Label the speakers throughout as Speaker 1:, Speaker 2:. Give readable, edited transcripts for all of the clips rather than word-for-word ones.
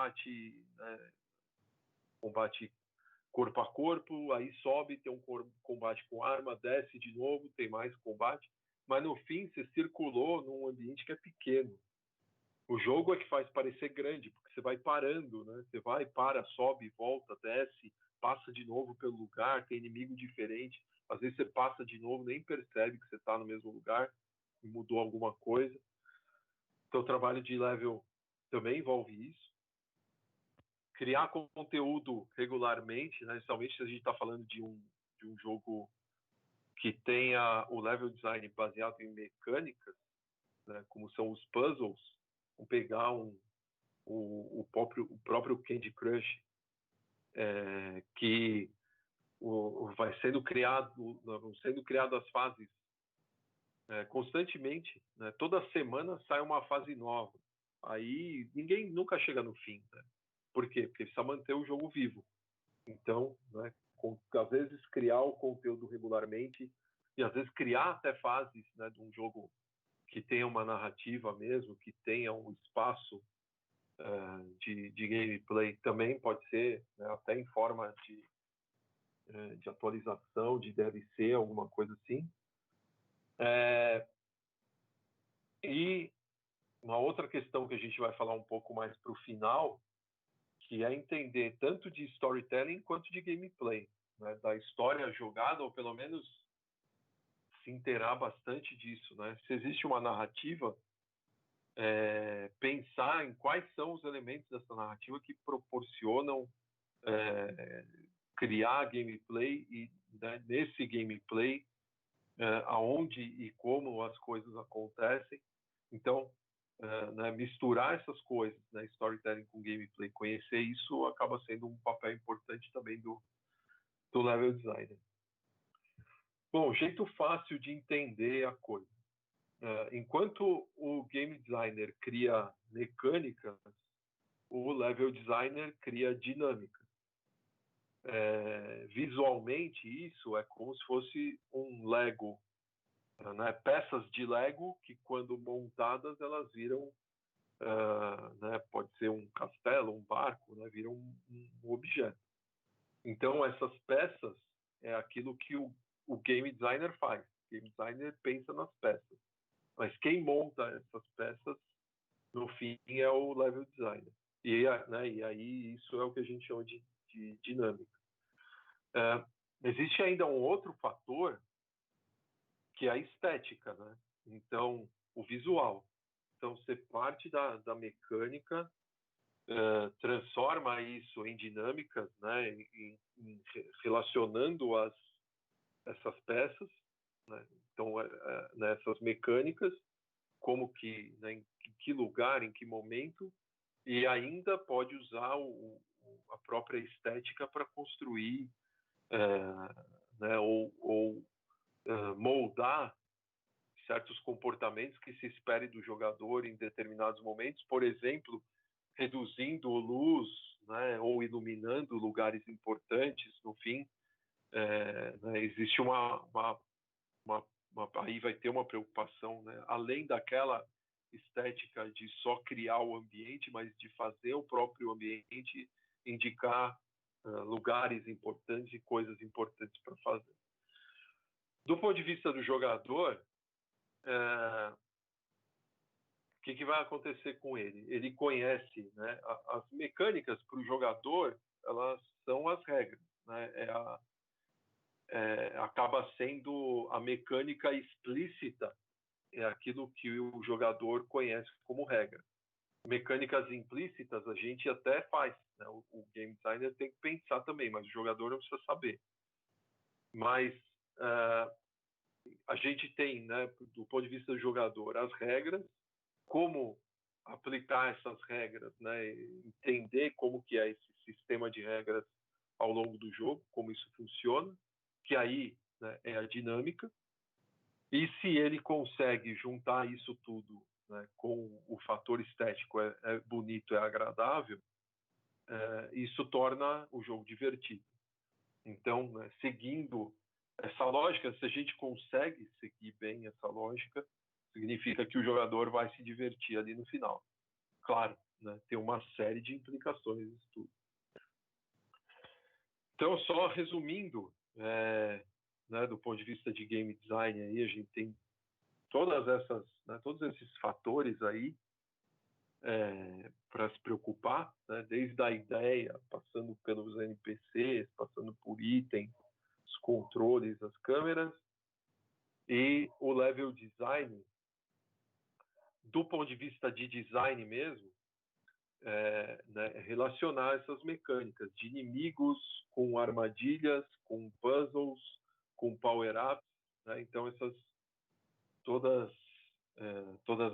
Speaker 1: combate, né, combate corpo a corpo, aí sobe, tem um combate com arma, desce de novo, tem mais combate, mas no fim você circulou num ambiente que é pequeno. O jogo é que faz parecer grande, porque você vai parando, né? Você vai, para, sobe, volta, desce, passa de novo pelo lugar, tem inimigo diferente. Às vezes você passa de novo, nem percebe que você está no mesmo lugar, e mudou alguma coisa. Então o trabalho de level também envolve isso. Criar conteúdo regularmente, né? Principalmente se a gente está falando de um jogo que tenha o level design baseado em mecânicas, né? Como são os puzzles. Vamos pegar o próprio Candy Crush, que vai sendo criado as fases constantemente, né? Toda semana sai uma fase nova. Aí ninguém nunca chega no fim, né? Por quê? Porque precisa manter o jogo vivo. Então, né, às vezes criar o conteúdo regularmente e às vezes criar até fases, né, de um jogo que tenha uma narrativa mesmo, que tenha um espaço de gameplay também pode ser, né, até em forma de atualização, de DLC, alguma coisa assim. E uma outra questão que a gente vai falar um pouco mais para o final, que é entender tanto de storytelling quanto de gameplay, né, da história jogada, ou pelo menos se inteirar bastante disso, né? Se existe uma narrativa, pensar em quais são os elementos dessa narrativa que proporcionam criar gameplay e, né, nesse gameplay aonde e como as coisas acontecem. Então, né, misturar essas coisas, né, storytelling com gameplay, conhecer isso acaba sendo um papel importante também do level designer. Bom, jeito fácil de entender a coisa. Enquanto o game designer cria mecânicas, o level designer cria dinâmica. Visualmente, isso é como se fosse um Lego, né? Peças de Lego que, quando montadas, elas viram, né, pode ser um castelo, um barco, né, viram um objeto. Então, essas peças é aquilo que o game designer faz. O game designer pensa nas peças. Mas quem monta essas peças, no fim, é o level designer. E aí isso é o que a gente chama de dinâmica. Existe ainda um outro fator, que é a estética, né? Então, o visual. Então, você parte da mecânica, transforma isso em dinâmicas, né? Relacionando essas peças, né? Então, nessas mecânicas, como que, né, em que lugar, em que momento, e ainda pode usar a própria estética para construir, né, ou moldar certos comportamentos que se espere do jogador em determinados momentos, por exemplo, reduzindo luz, né, ou iluminando lugares importantes. No fim, né, existe aí vai ter uma preocupação, né, além daquela estética de só criar o ambiente, mas de fazer o próprio ambiente indicar lugares importantes e coisas importantes para fazer. Do ponto de vista do jogador, o que vai acontecer com ele? Ele conhece, né, as mecânicas para o jogador, elas são as regras, né? Acaba sendo a mecânica explícita, é aquilo que o jogador conhece como regra. Mecânicas implícitas a gente até faz, né? O game designer tem que pensar também, mas o jogador não precisa saber. Mas a gente tem, né, do ponto de vista do jogador, as regras, como aplicar essas regras, né, entender como que é esse sistema de regras ao longo do jogo, como isso funciona, que aí, né, é a dinâmica. E se ele consegue juntar isso tudo, né, com o fator estético, é bonito, é agradável, isso torna o jogo divertido. Então, né, seguindo essa lógica, se a gente consegue seguir bem essa lógica, significa que o jogador vai se divertir ali no final. Claro, né, tem uma série de implicações isso tudo. Então, só resumindo, né, do ponto de vista de game design, aí, a gente tem todos esses fatores aí para se preocupar, né, desde a ideia, passando pelos NPCs, passando por itens, os controles, as câmeras, e o level design, do ponto de vista de design mesmo, né, relacionar essas mecânicas de inimigos com armadilhas, com puzzles, com power-ups, né? Então todas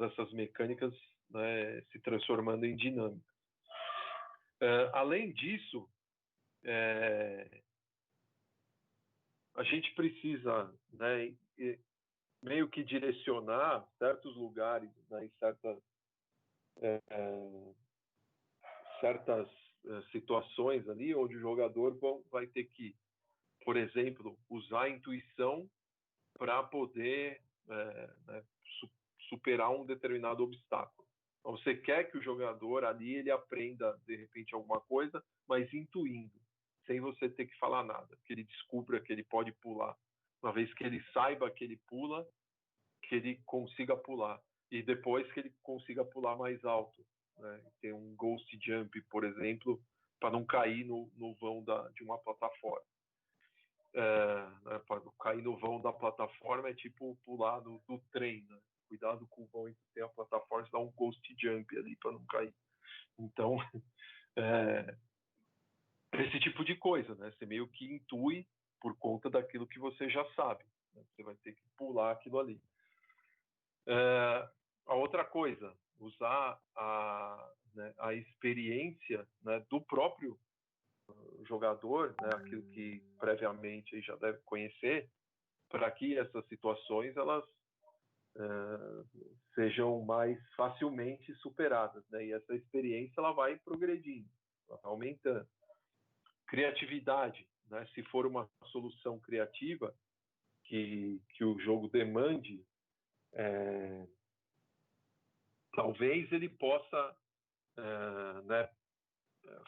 Speaker 1: essas mecânicas, né, se transformando em dinâmicas. Além disso, a gente precisa, né, meio que direcionar certos lugares, né, em certas situações ali onde o jogador vai ter que, por exemplo, usar a intuição para poder né, superar um determinado obstáculo. Então, você quer que o jogador ali ele aprenda, de repente, alguma coisa, mas intuindo, sem você ter que falar nada, que ele descubra que ele pode pular. Uma vez que ele saiba que ele pula, que ele consiga pular. E depois que ele consiga pular mais alto. Né? Tem um ghost jump, por exemplo, para não cair no vão de uma plataforma. Né? Para não cair no vão da plataforma é tipo pular do trem. Né? Cuidado com o vão entre tem a plataforma, dá um ghost jump ali para não cair. Então, esse tipo de coisa, né? Você meio que intui por conta daquilo que você já sabe. Né? Você vai ter que pular aquilo ali. A outra coisa, usar a experiência, né, do próprio jogador, né, aquilo que previamente já deve conhecer, para que essas situações elas sejam mais facilmente superadas, né? E essa experiência ela vai progredindo, ela vai aumentando. Criatividade, né? Se for uma solução criativa que o jogo demande, talvez ele possa né,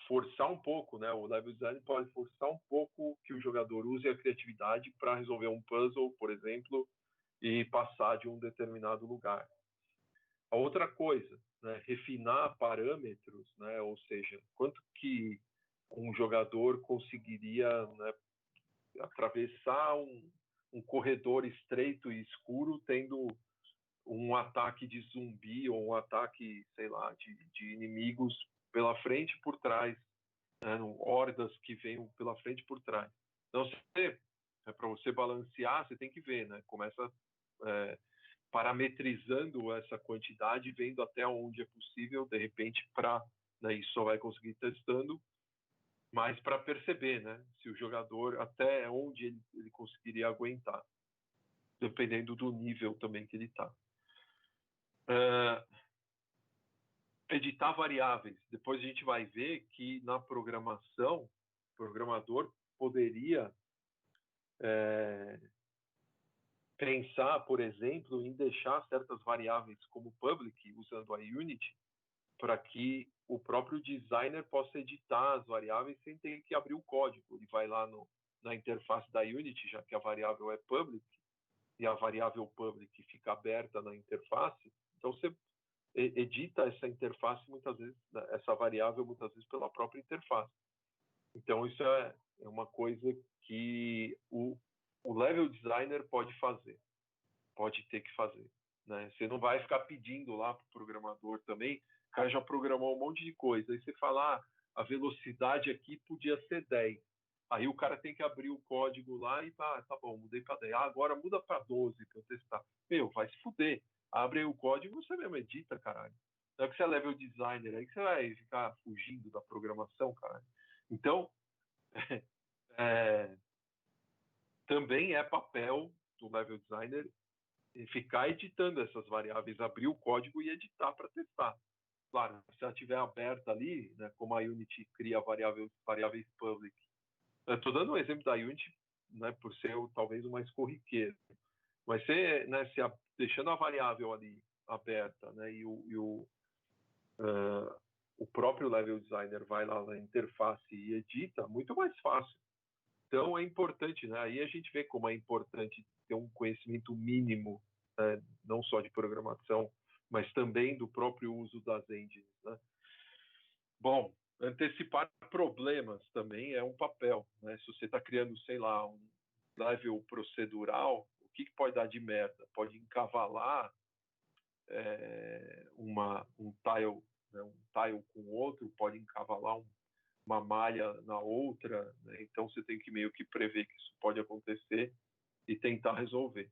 Speaker 1: forçar um pouco, né? O level design pode forçar um pouco que o jogador use a criatividade para resolver um puzzle, por exemplo, e passar de um determinado lugar. A outra coisa, né, refinar parâmetros, né, ou seja, quanto que um jogador conseguiria, né, atravessar um corredor estreito e escuro tendo um ataque de zumbi ou um ataque, sei lá, de inimigos pela frente e por trás, né, hordas que venham pela frente e por trás. Então, para você balancear, você tem que ver, né? Começa parametrizando essa quantidade, vendo até onde é possível, de repente, né, isso só vai conseguir testando, mas para perceber, né, se o jogador, até onde ele conseguiria aguentar, dependendo do nível também que ele está. Editar variáveis. Depois a gente vai ver que na programação, o programador poderia pensar, por exemplo, em deixar certas variáveis como public, usando a Unity, para que o próprio designer possa editar as variáveis sem ter que abrir o código. Ele vai lá na interface da Unity, já que a variável é public, e a variável public fica aberta na interface, então você edita essa interface muitas vezes, essa variável muitas vezes pela própria interface. Então isso é uma coisa que o level designer pode fazer, pode ter que fazer, né? Você não vai ficar pedindo lá para o programador também, o cara já programou um monte de coisa, aí você fala, a velocidade aqui podia ser 10. Aí o cara tem que abrir o código lá e tá bom, mudei para 10. Agora muda para 12 para eu testar. Meu, vai se fuder. Abre aí o código, você mesmo edita, caralho. Não é que você é level designer, aí que você vai ficar fugindo da programação, caralho. Então, também é papel do level designer ficar editando essas variáveis, abrir o código e editar para testar. Claro, se ela estiver aberta ali, né, como a Unity cria variáveis public. Estou dando um exemplo da Unity, né, por ser talvez o mais corriqueiro. Mas você, né, deixando a variável ali aberta, né, o próprio level designer vai lá na interface e edita, muito mais fácil. Então é importante, né? Aí a gente vê como é importante ter um conhecimento mínimo, né? Não só de programação, mas também do próprio uso das engines, né? Bom, antecipar problemas também é um papel, né? Se você está criando, sei lá, um level procedural, o que pode dar de merda? Pode encavalar um tile, né? Um tile com outro, pode encavalar uma malha na outra, né? Então você tem que meio que prever que isso pode acontecer e tentar resolver.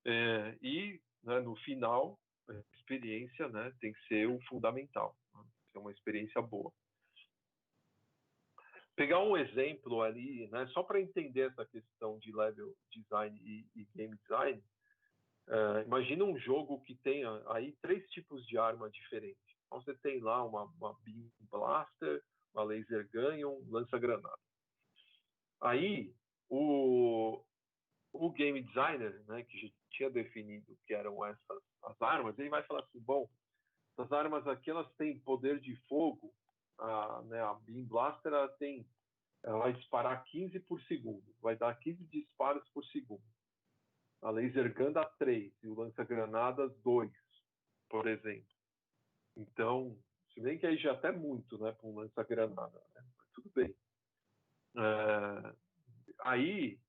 Speaker 1: Né, no final, a experiência, né, tem que ser o fundamental, né? Ser uma experiência boa. Pegar um exemplo ali, né, só para entender essa questão de level design e game design, imagina um jogo que tenha aí 3 tipos de arma diferentes. Então você tem lá uma Beam Blaster, uma Laser Gun e um lança-granada. Aí o game designer, né, que já tinha definido que eram as armas, ele vai falar assim, bom, essas armas aqui elas têm poder de fogo, né, a Beam Blaster ela vai disparar 15 por segundo, vai dar 15 disparos por segundo. A Laser Gun dá 3 e o lança-granadas 2, por exemplo. Então, se bem que aí já até muito, né, para um lança-granada, né? Mas tudo bem. Aí,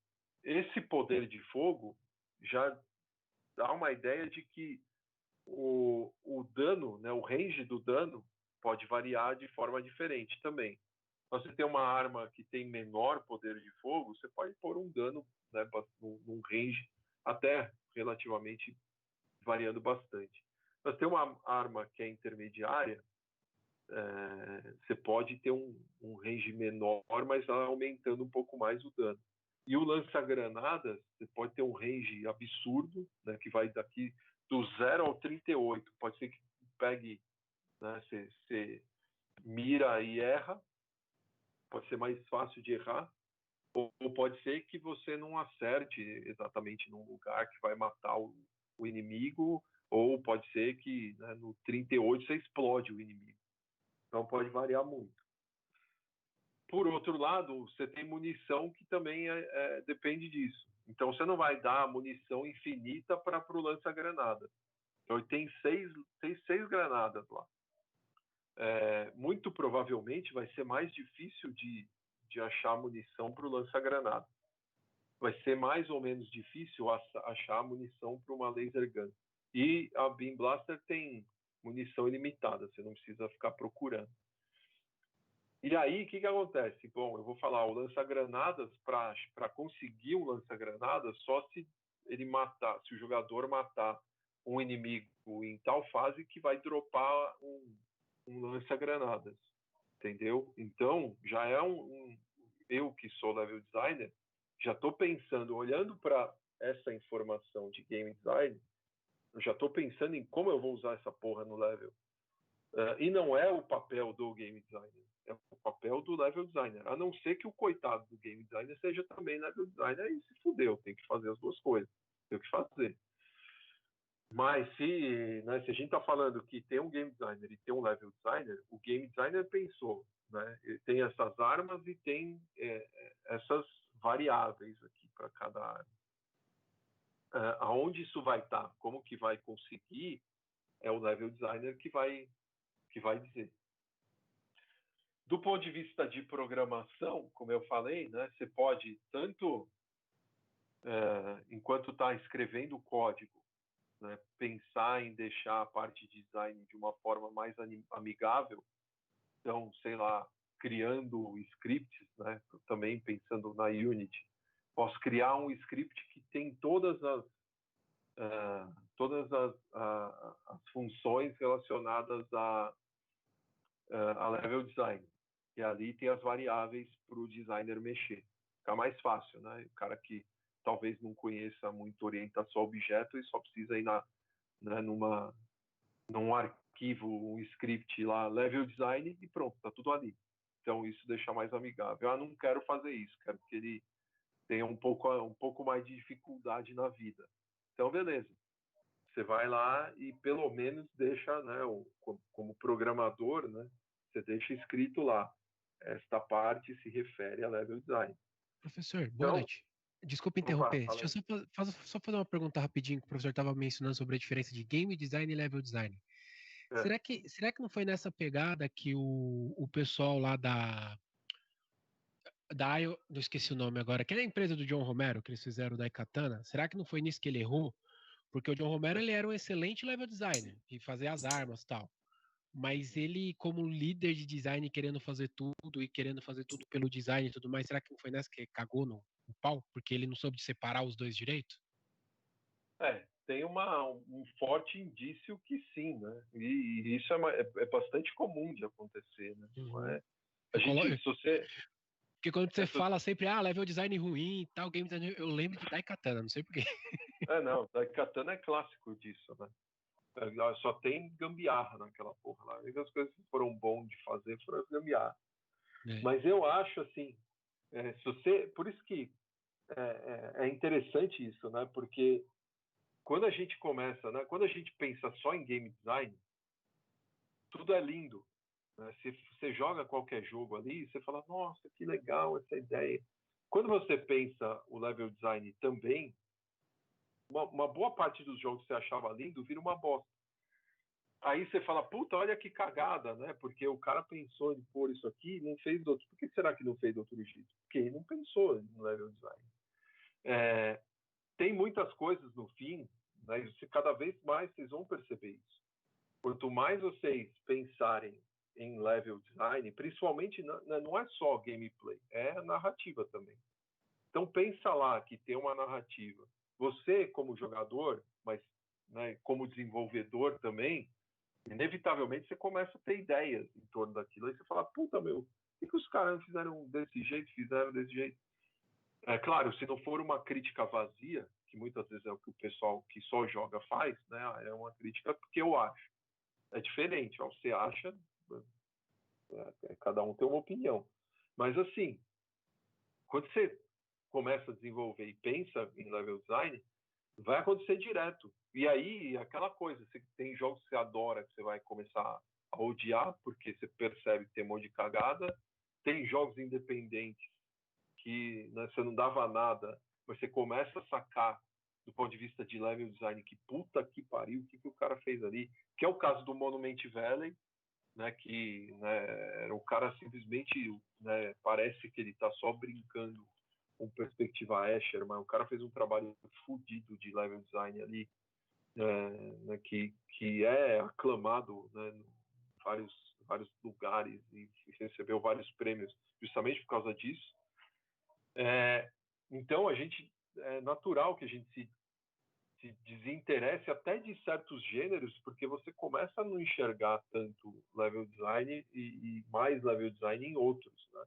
Speaker 1: esse poder de fogo já dá uma ideia de que o dano, né, o range do dano pode variar de forma diferente também. Se você tem uma arma que tem menor poder de fogo, você pode pôr um dano, né, num range até relativamente variando bastante. Se você tem uma arma que é intermediária, você pode ter um range menor, mas aumentando um pouco mais o dano. E o lança-granadas, você pode ter um range absurdo, né, que vai daqui do 0 ao 38. Pode ser que pegue, né, você mira e erra, pode ser mais fácil de errar, ou pode ser que você não acerte exatamente num lugar que vai matar o inimigo, ou pode ser que, né, no 38 você explode o inimigo. Então pode variar muito. Por outro lado, você tem munição que também depende disso. Então você não vai dar munição infinita para o lança-granada. Então tem seis granadas lá. Muito provavelmente vai ser mais difícil de achar munição para o lança-granada. Vai ser mais ou menos difícil achar munição para uma laser gun. E a Beam Blaster tem munição ilimitada, você não precisa ficar procurando. E aí, o que acontece? Bom, eu vou falar, o lança-granadas, para conseguir um lança-granadas, só se ele matar, se o jogador matar um inimigo em tal fase que vai dropar um lança-granadas, entendeu? Então, já é eu que sou level designer, já estou pensando, olhando para essa informação de game design, eu já estou pensando em como eu vou usar essa porra no level. E não é o papel do game designer, é o papel do level designer. A não ser que o coitado do game designer seja também level designer e se fudeu, tem que fazer as duas coisas, tem que fazer. Mas se a gente está falando que tem um game designer e tem um level designer, o game designer pensou, né? Ele tem essas armas e tem essas variáveis aqui para cada arma. Aonde isso vai estar, como que vai conseguir, é o level designer que vai dizer. Do ponto de vista de programação, como eu falei, né, você pode tanto, enquanto está escrevendo o código, né, pensar em deixar a parte de design de uma forma mais amigável. Então, sei lá, criando scripts, né, também pensando na Unity. Posso criar um script que tem todas as funções relacionadas a level design. E ali tem as variáveis para o designer mexer. Fica mais fácil, né? O cara que talvez não conheça muito orientação a objeto e só precisa ir num arquivo, um script lá, level design e pronto, tá tudo ali. Então isso deixa mais amigável. Eu não quero fazer isso, quero que ele tenha um pouco mais de dificuldade na vida. Então, beleza. você vai lá e pelo menos deixa, né, como programador, né, você deixa escrito lá, esta parte se refere a level design.
Speaker 2: Professor, boa
Speaker 1: Então,
Speaker 2: noite. Desculpa
Speaker 1: opa,
Speaker 2: interromper.
Speaker 1: fala
Speaker 2: Deixa
Speaker 1: aí.
Speaker 2: eu só fazer uma pergunta rapidinho que o professor estava mencionando sobre a diferença de game design e level design.
Speaker 1: É,
Speaker 2: Será que não foi nessa pegada que o pessoal lá não esqueci o nome agora, que é a empresa do John Romero, que eles fizeram da Ikatana, será que não foi nisso que ele errou? Porque o John Romero, ele era um excelente level designer, de fazer as armas e tal. Mas ele, como líder de design, querendo fazer tudo e querendo fazer tudo pelo design e tudo mais, será que não foi nessa que cagou no pau? Porque ele não soube separar os dois direito?
Speaker 1: tem um forte indício que sim, né? E isso é bastante comum de acontecer, né? Não
Speaker 2: Uhum.
Speaker 1: é? A gente, se você,
Speaker 2: Porque quando você
Speaker 1: se você
Speaker 2: fala sempre, level design ruim e tal, game design, eu lembro de Daikatana, não sei porquê.
Speaker 1: não, Katana é clássico disso, né? Só tem gambiarra naquela porra lá. E as coisas que foram bom de fazer foram as gambiarra.
Speaker 2: É.
Speaker 1: Mas eu acho assim, se você, por isso que é interessante isso, né? Porque quando a gente começa, né? Quando a gente pensa só em game design, tudo é lindo. Né? Se você joga qualquer jogo ali, você fala, nossa, que legal essa ideia. Quando você pensa o level design também, uma boa parte dos jogos que você achava lindo vira uma bosta. Aí você fala, puta, olha que cagada, né? Porque o cara pensou em pôr isso aqui e não fez do outro. Por que será que não fez do outro jeito? Porque ele não pensou no level design. Tem muitas coisas no fim, né? E cada vez mais vocês vão perceber isso. Quanto mais vocês pensarem em level design, principalmente não é só gameplay, é narrativa também. Então pensa lá que tem uma narrativa. Você como jogador, mas né, como desenvolvedor também, inevitavelmente você começa a ter ideias em torno daquilo. Aí você fala, puta meu, por que os caras não fizeram desse jeito, fizeram desse jeito? É claro, se não for uma crítica vazia, que muitas vezes é o que o pessoal que só joga faz, né? É uma crítica porque eu acho. É diferente, ó, você acha, cada um tem uma opinião. Mas assim, quando você começa a desenvolver e pensa em level design, vai acontecer direto. E aí, aquela coisa, você tem jogos que você adora, que você vai começar a odiar, porque você percebe que tem um monte de cagada. Tem jogos independentes que né, você não dava nada, mas você começa a sacar do ponto de vista de level design que puta que pariu, o que o cara fez ali, que é o caso do Monument Valley, né, que né, o cara simplesmente né, parece que ele está só brincando com perspectiva Escher, mas o cara fez um trabalho fodido de level design ali, né, que é aclamado né, em vários lugares e recebeu vários prêmios justamente por causa disso. Então é natural que a gente se desinteresse até de certos gêneros, porque você começa a não enxergar tanto level design e mais level design em outros, né?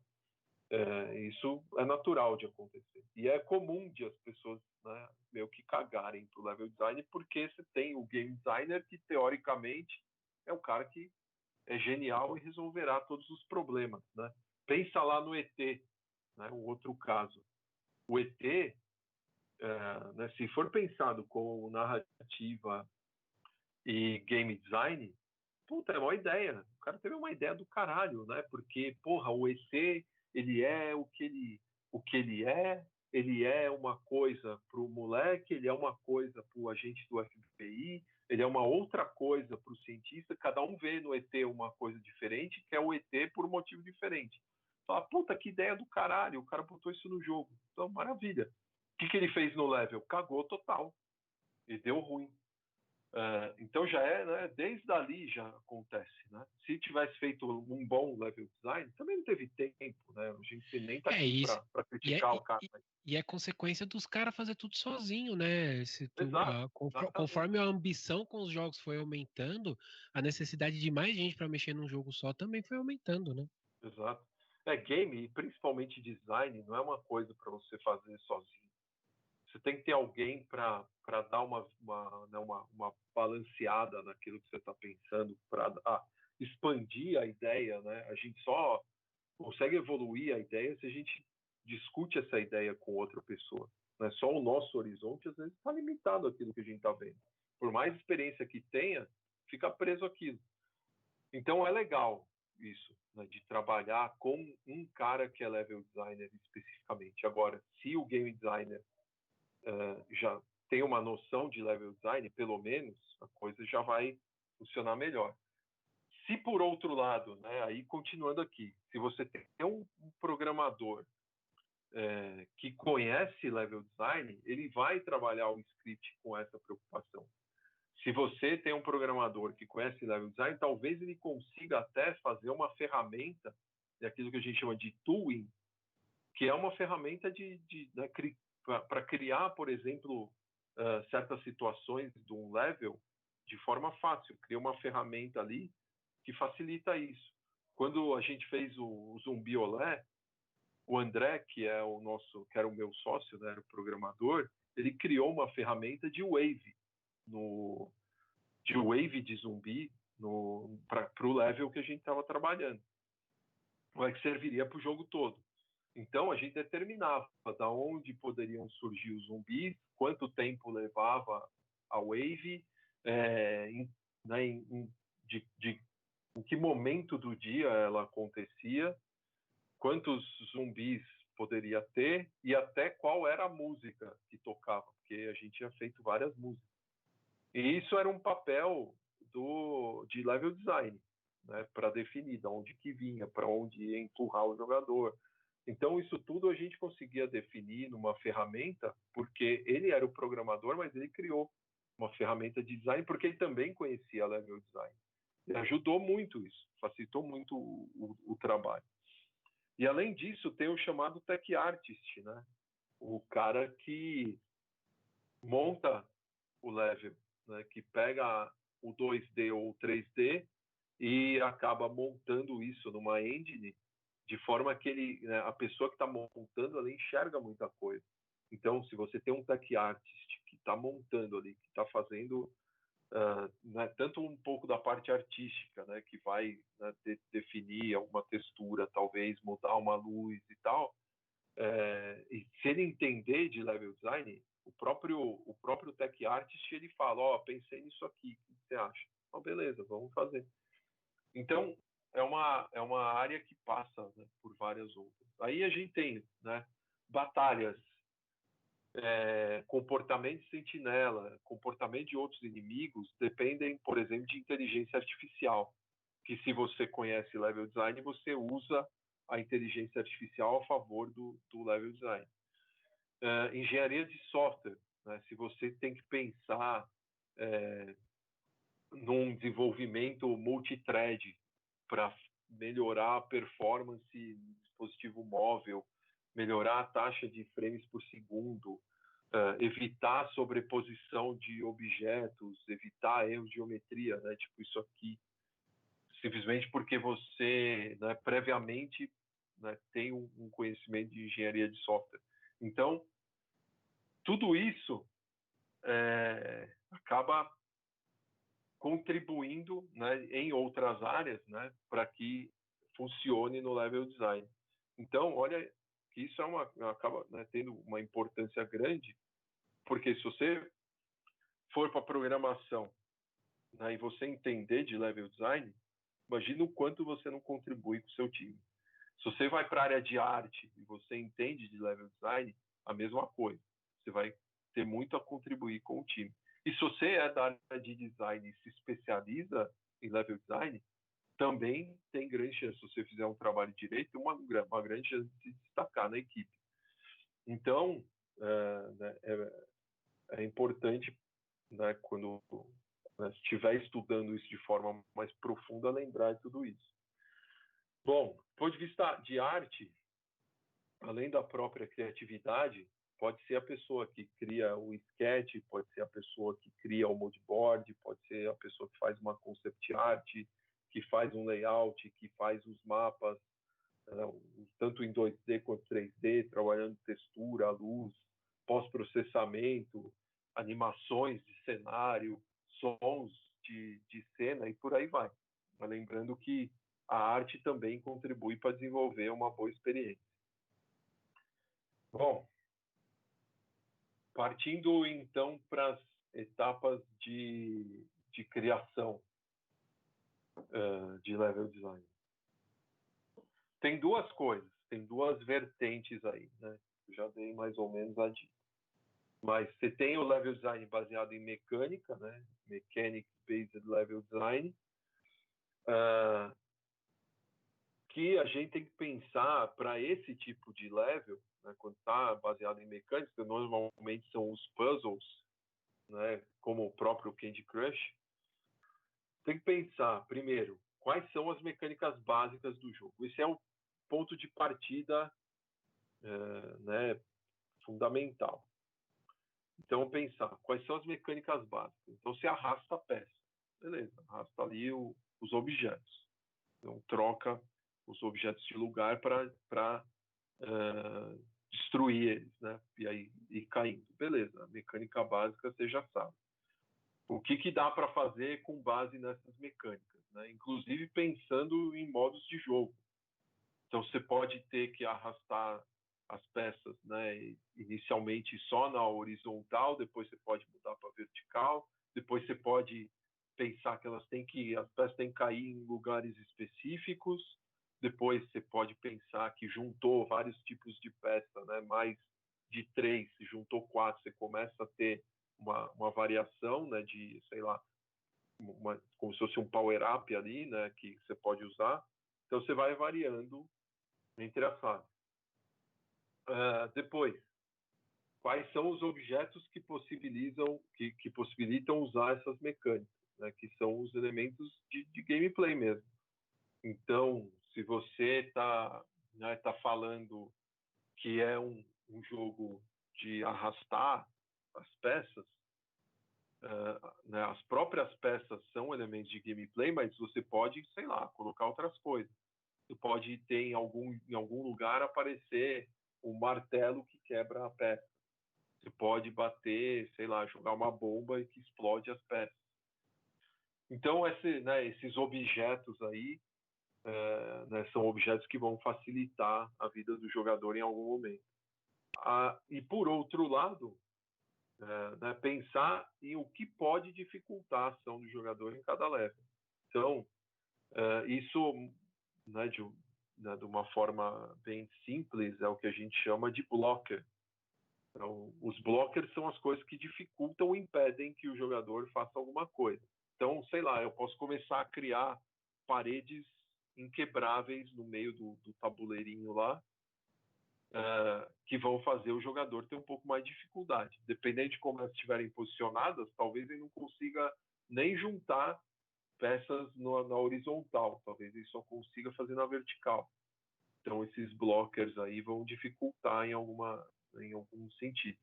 Speaker 1: Isso é natural de acontecer. E é comum de as pessoas né, meio que cagarem pro level design, porque você tem o game designer que, teoricamente, é o cara que é genial e resolverá todos os problemas, né? Pensa lá no ET, né, o outro caso. O ET, né, se for pensado como narrativa e game design, puta, é uma ideia. O cara teve uma ideia do caralho, né? Porque, porra, o EC, ele é o que ele é uma coisa pro moleque, ele é uma coisa pro agente do FBI, ele é uma outra coisa pro cientista, cada um vê no ET uma coisa diferente, que é o ET por um motivo diferente. Fala, puta, que ideia do caralho, o cara botou isso no jogo. Então, maravilha. O que ele fez no level? Cagou total. E deu ruim. Então já né, desde ali já acontece, né? Se tivesse feito um bom level design, também não teve tempo, né? A gente nem tá
Speaker 2: É
Speaker 1: aqui
Speaker 2: isso.
Speaker 1: para
Speaker 2: E é,
Speaker 1: criticar o cara.
Speaker 2: e, e é consequência dos caras fazer tudo sozinho, né?
Speaker 1: Exato, exatamente.
Speaker 2: Conforme a ambição com os jogos foi aumentando, a necessidade de mais gente para mexer num jogo só também foi aumentando, né?
Speaker 1: Exato. Game, principalmente design, não é uma coisa para você fazer sozinho. Você tem que ter alguém para dar né, uma balanceada naquilo que você está pensando, para expandir a ideia, né? A gente só consegue evoluir a ideia se a gente discute essa ideia com outra pessoa. Né? Só o nosso horizonte, às vezes, está limitado àquilo que a gente está vendo. por mais experiência que tenha, fica preso aquilo. Então é legal isso, né, de trabalhar com um cara que é level designer especificamente. Agora, se o game designer já tem uma noção de level design, pelo menos, a coisa já vai funcionar melhor. Se por outro lado, né, aí continuando aqui, se você tem um programador que conhece level design, ele vai trabalhar o script com essa preocupação. Se você tem um programador que conhece level design, talvez ele consiga até fazer uma ferramenta, daquilo que a gente chama de tooling, que é uma ferramenta né, para criar, por exemplo, certas situações de um level de forma fácil. Cria uma ferramenta ali que facilita isso. Quando a gente fez o Zumbi Olé, o André, que era o meu sócio, né, era o programador, ele criou uma ferramenta de wave, de zumbi para o level que a gente estava trabalhando, que serviria para o jogo todo. Então a gente determinava da onde poderiam surgir os zumbis, quanto tempo levava a wave, em que momento do dia ela acontecia, quantos zumbis poderia ter e até qual era a música que tocava, porque a gente tinha feito várias músicas. E isso era um papel de level design, né, para definir de onde que vinha, para onde ia empurrar o jogador. Então, isso tudo a gente conseguia definir numa ferramenta, porque ele era o programador, mas ele criou uma ferramenta de design, porque ele também conhecia level design. E ajudou muito isso, facilitou muito o trabalho. E, além disso, tem o chamado Tech Artist, né? O cara que monta o level, né? Que pega o 2D ou o 3D e acaba montando isso numa engine de forma que a pessoa que está montando ali enxerga muita coisa. Então, se você tem um Tech Artist que está montando ali, que está fazendo né, tanto um pouco da parte artística, né, que vai, né, definir alguma textura, talvez mudar uma luz e tal, e se ele entender de level design, o próprio Tech Artist ele fala, pensei nisso aqui, o que você acha? Beleza, vamos fazer. Então é uma área que passa, né, por várias outras. Aí a gente tem, né, batalhas, comportamento de sentinela, comportamento de outros inimigos, dependem, por exemplo, de inteligência artificial, que se você conhece level design, você usa a inteligência artificial a favor do level design. Engenharia de software, né? Se você tem que pensar num desenvolvimento multithread para melhorar a performance do dispositivo móvel, melhorar a taxa de frames por segundo, evitar sobreposição de objetos, evitar erros de geometria, né? Tipo isso aqui, simplesmente porque você, né, previamente, né, tem um conhecimento de engenharia de software. Então, tudo isso acaba contribuindo, né, em outras áreas, né, para que funcione no level design. Então, olha que isso acaba, né, tendo uma importância grande, porque se você for para programação, né, e você entender de level design, imagina o quanto você não contribui com o seu time. Se você vai para a área de arte e você entende de level design, a mesma coisa. Você vai ter muito a contribuir com o time. E se você é da área de design e se especializa em level design, também tem grande chance, se você fizer um trabalho direito, uma grande chance de se destacar na equipe. Então, é importante, né, quando estiver estudando isso de forma mais profunda, lembrar de tudo isso. Bom, do ponto de vista de arte, além da própria criatividade, pode ser a pessoa que cria o sketch, pode ser a pessoa que cria o moodboard, pode ser a pessoa que faz uma concept art, que faz um layout, que faz os mapas, tanto em 2D quanto 3D, trabalhando textura, luz, pós-processamento, animações de cenário, sons de cena e por aí vai. Mas lembrando que a arte também contribui para desenvolver uma boa experiência. Bom, partindo então para as etapas de criação de level design. Tem duas coisas, tem duas vertentes aí, né? Eu já dei mais ou menos a dica. Mas você tem o level design baseado em mecânica, né? Mechanics-based level design, que a gente tem que pensar para esse tipo de level, né? Quando está baseado em mecânica, normalmente são os puzzles, né? Como o próprio Candy Crush. Tem que pensar, primeiro, quais são as mecânicas básicas do jogo. Esse é o ponto de partida, né, fundamental. Então, pensar quais são as mecânicas básicas. Então, você arrasta a peça. Beleza, arrasta ali os objetos. Então, troca os objetos de lugar para destruir eles, né? E aí ir caindo. Beleza, a mecânica básica você já sabe. O que dá para fazer com base nessas mecânicas, né? Inclusive pensando em modos de jogo. Então, você pode ter que arrastar as peças, né, inicialmente só na horizontal, depois você pode mudar para vertical, depois você pode pensar que as peças têm que cair em lugares específicos, depois você pode pensar que juntou vários tipos de peça, né, mais de 3, se juntou 4, você começa a ter uma variação, né, de, sei lá, como se fosse um power-up ali, né, que você pode usar. Então, você vai variando entre as fases. Depois, quais são os objetos que possibilitam usar essas mecânicas, né, que são os elementos de gameplay mesmo. Então, se você está, né, falando que é um jogo de arrastar as peças, né, as próprias peças são elementos de gameplay, mas você pode, sei lá, colocar outras coisas. Você pode ter em algum lugar aparecer um martelo que quebra a peça. Você pode bater, sei lá, jogar uma bomba e que explode as peças. Então, esses objetos aí, né, são objetos que vão facilitar a vida do jogador em algum momento. E, por outro lado, né, pensar em o que pode dificultar a ação do jogador em cada level. Então, isso, né, de uma forma bem simples, é o que a gente chama de blocker. Então, os blockers são as coisas que dificultam ou impedem que o jogador faça alguma coisa. Então, sei lá, eu posso começar a criar paredes inquebráveis no meio do tabuleirinho lá, que vão fazer o jogador ter um pouco mais de dificuldade. Dependendo de como elas estiverem posicionadas, talvez ele não consiga nem juntar peças na horizontal, talvez ele só consiga fazer na vertical. Então, esses blockers aí vão dificultar em algum sentido.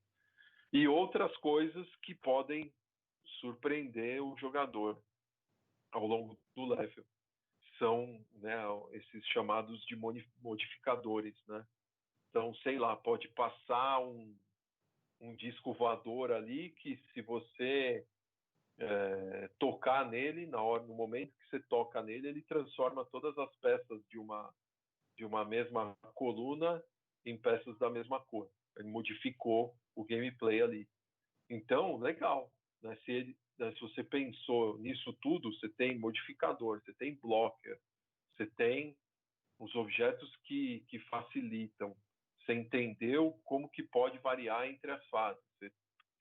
Speaker 1: E outras coisas que podem surpreender o jogador ao longo do level são, né, esses chamados de modificadores, né? Então, sei lá, pode passar um disco voador ali que, se você tocar nele, no momento que você toca nele, ele transforma todas as peças de uma mesma coluna em peças da mesma cor. Ele modificou o gameplay ali. Então, legal, né? Se você pensou nisso tudo, você tem modificador, você tem blocker, você tem os objetos que facilitam. Você entendeu como que pode variar entre as fases. Você,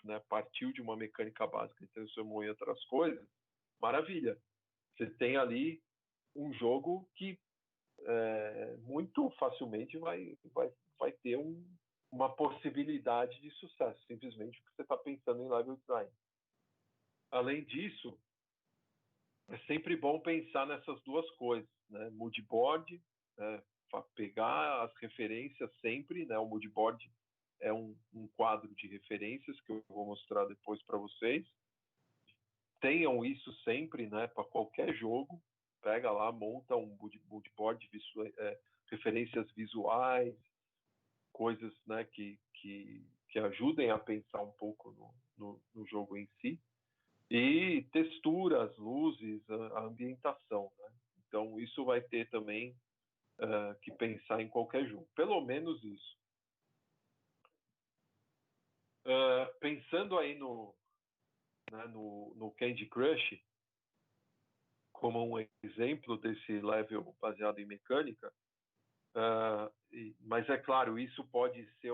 Speaker 1: né, partiu de uma mecânica básica e transformou em outras coisas. Maravilha. Você tem ali um jogo que muito facilmente vai ter uma possibilidade de sucesso, simplesmente porque você está pensando em level design. Além disso, é sempre bom pensar nessas duas coisas, né? Moodboard, né? Pegar as referências sempre, né? O moodboard é um quadro de referências que eu vou mostrar depois para vocês. Tenham isso sempre, né? Para qualquer jogo, pega lá, monta um moodboard, referências visuais, coisas, né, que ajudem a pensar um pouco no jogo em si, e texturas, luzes, a ambientação, né? Então, isso vai ter também que pensar em qualquer jogo, pelo menos isso. Pensando aí né, no Candy Crush, como um exemplo desse level baseado em mecânica, mas é claro, isso pode ser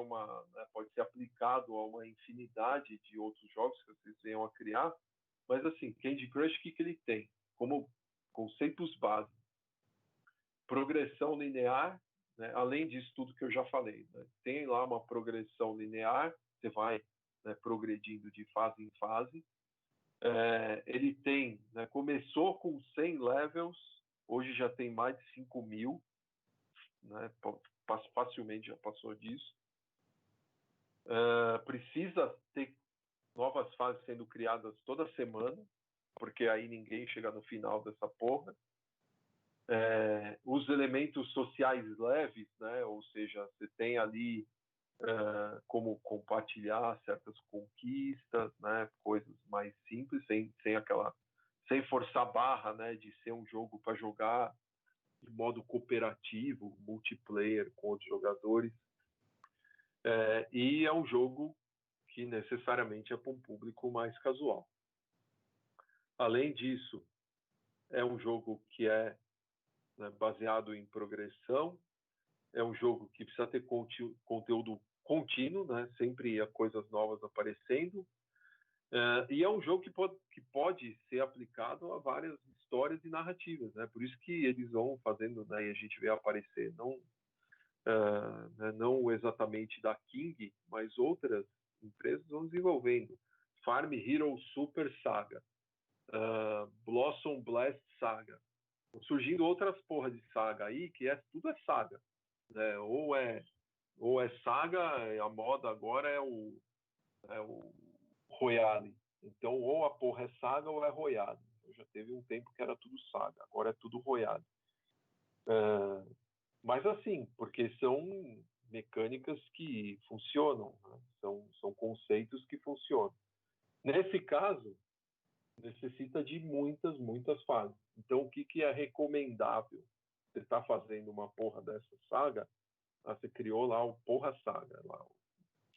Speaker 1: pode ser aplicado a uma infinidade de outros jogos que vocês venham a criar, mas assim, Candy Crush, o que ele tem? Como conceitos básicos, progressão linear, né, além disso tudo que eu já falei, né, tem lá uma progressão linear, você vai, né, progredindo de fase em fase. Ele tem, né, começou com 100 levels, hoje já tem mais de 5.000, né, facilmente já passou disso. Precisa ter novas fases sendo criadas toda semana, porque aí ninguém chega no final dessa porra. Os elementos sociais leves, né, ou seja, você tem ali como compartilhar certas conquistas, né, coisas mais simples, sem forçar a barra, né, de ser um jogo para jogar de modo cooperativo, multiplayer com outros jogadores. E é um jogo que necessariamente é para um público mais casual. Além disso, é um jogo que é, né, baseado em progressão, é um jogo que precisa ter conteúdo contínuo, né? Sempre há coisas novas aparecendo, e é um jogo que pode ser aplicado a várias histórias e narrativas, né? Por isso que eles vão fazendo, né, e a gente vê aparecer não exatamente da King, mas outras empresas vão desenvolvendo. Farm Hero Super Saga, Blossom Blast Saga, surgindo outras porras de saga aí, que tudo é saga, né? Ou é saga, a moda agora é o Royale. Então, ou a porra é saga ou é Royale. Já teve um tempo que era tudo saga, agora é tudo Royale. Mas assim, porque são mecânicas que funcionam, né? São conceitos que funcionam. Nesse caso, necessita de muitas fases. Então, o que é recomendável? Você está fazendo uma porra dessa saga, você criou lá o porra saga, lá,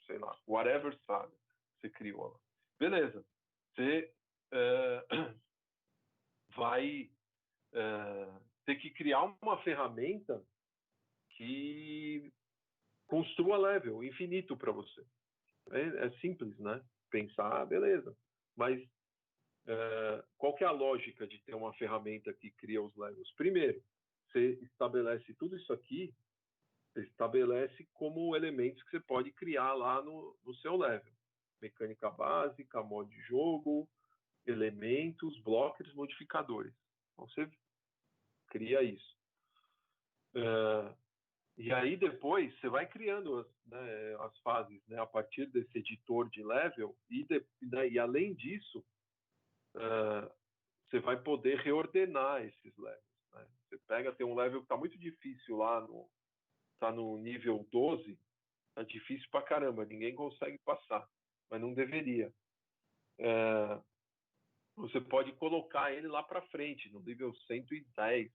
Speaker 1: sei lá, whatever saga você criou lá. Beleza. Você vai ter que criar uma ferramenta que construa level infinito para você. É simples, né? Pensar, beleza. Mas qual que é a lógica de ter uma ferramenta que cria os levels? Primeiro, você estabelece tudo isso aqui, você estabelece como elementos que você pode criar lá no seu level. Mecânica básica, modo de jogo, elementos, blocos, modificadores. Então, você cria isso. E aí, depois, você vai criando as fases, né, a partir desse editor de level, e além disso, você vai poder reordenar esses levels. Né? Você tem um level que está muito difícil lá, está no nível 12, está difícil pra caramba, ninguém consegue passar, mas não deveria. Você pode colocar ele lá para frente, no nível 110.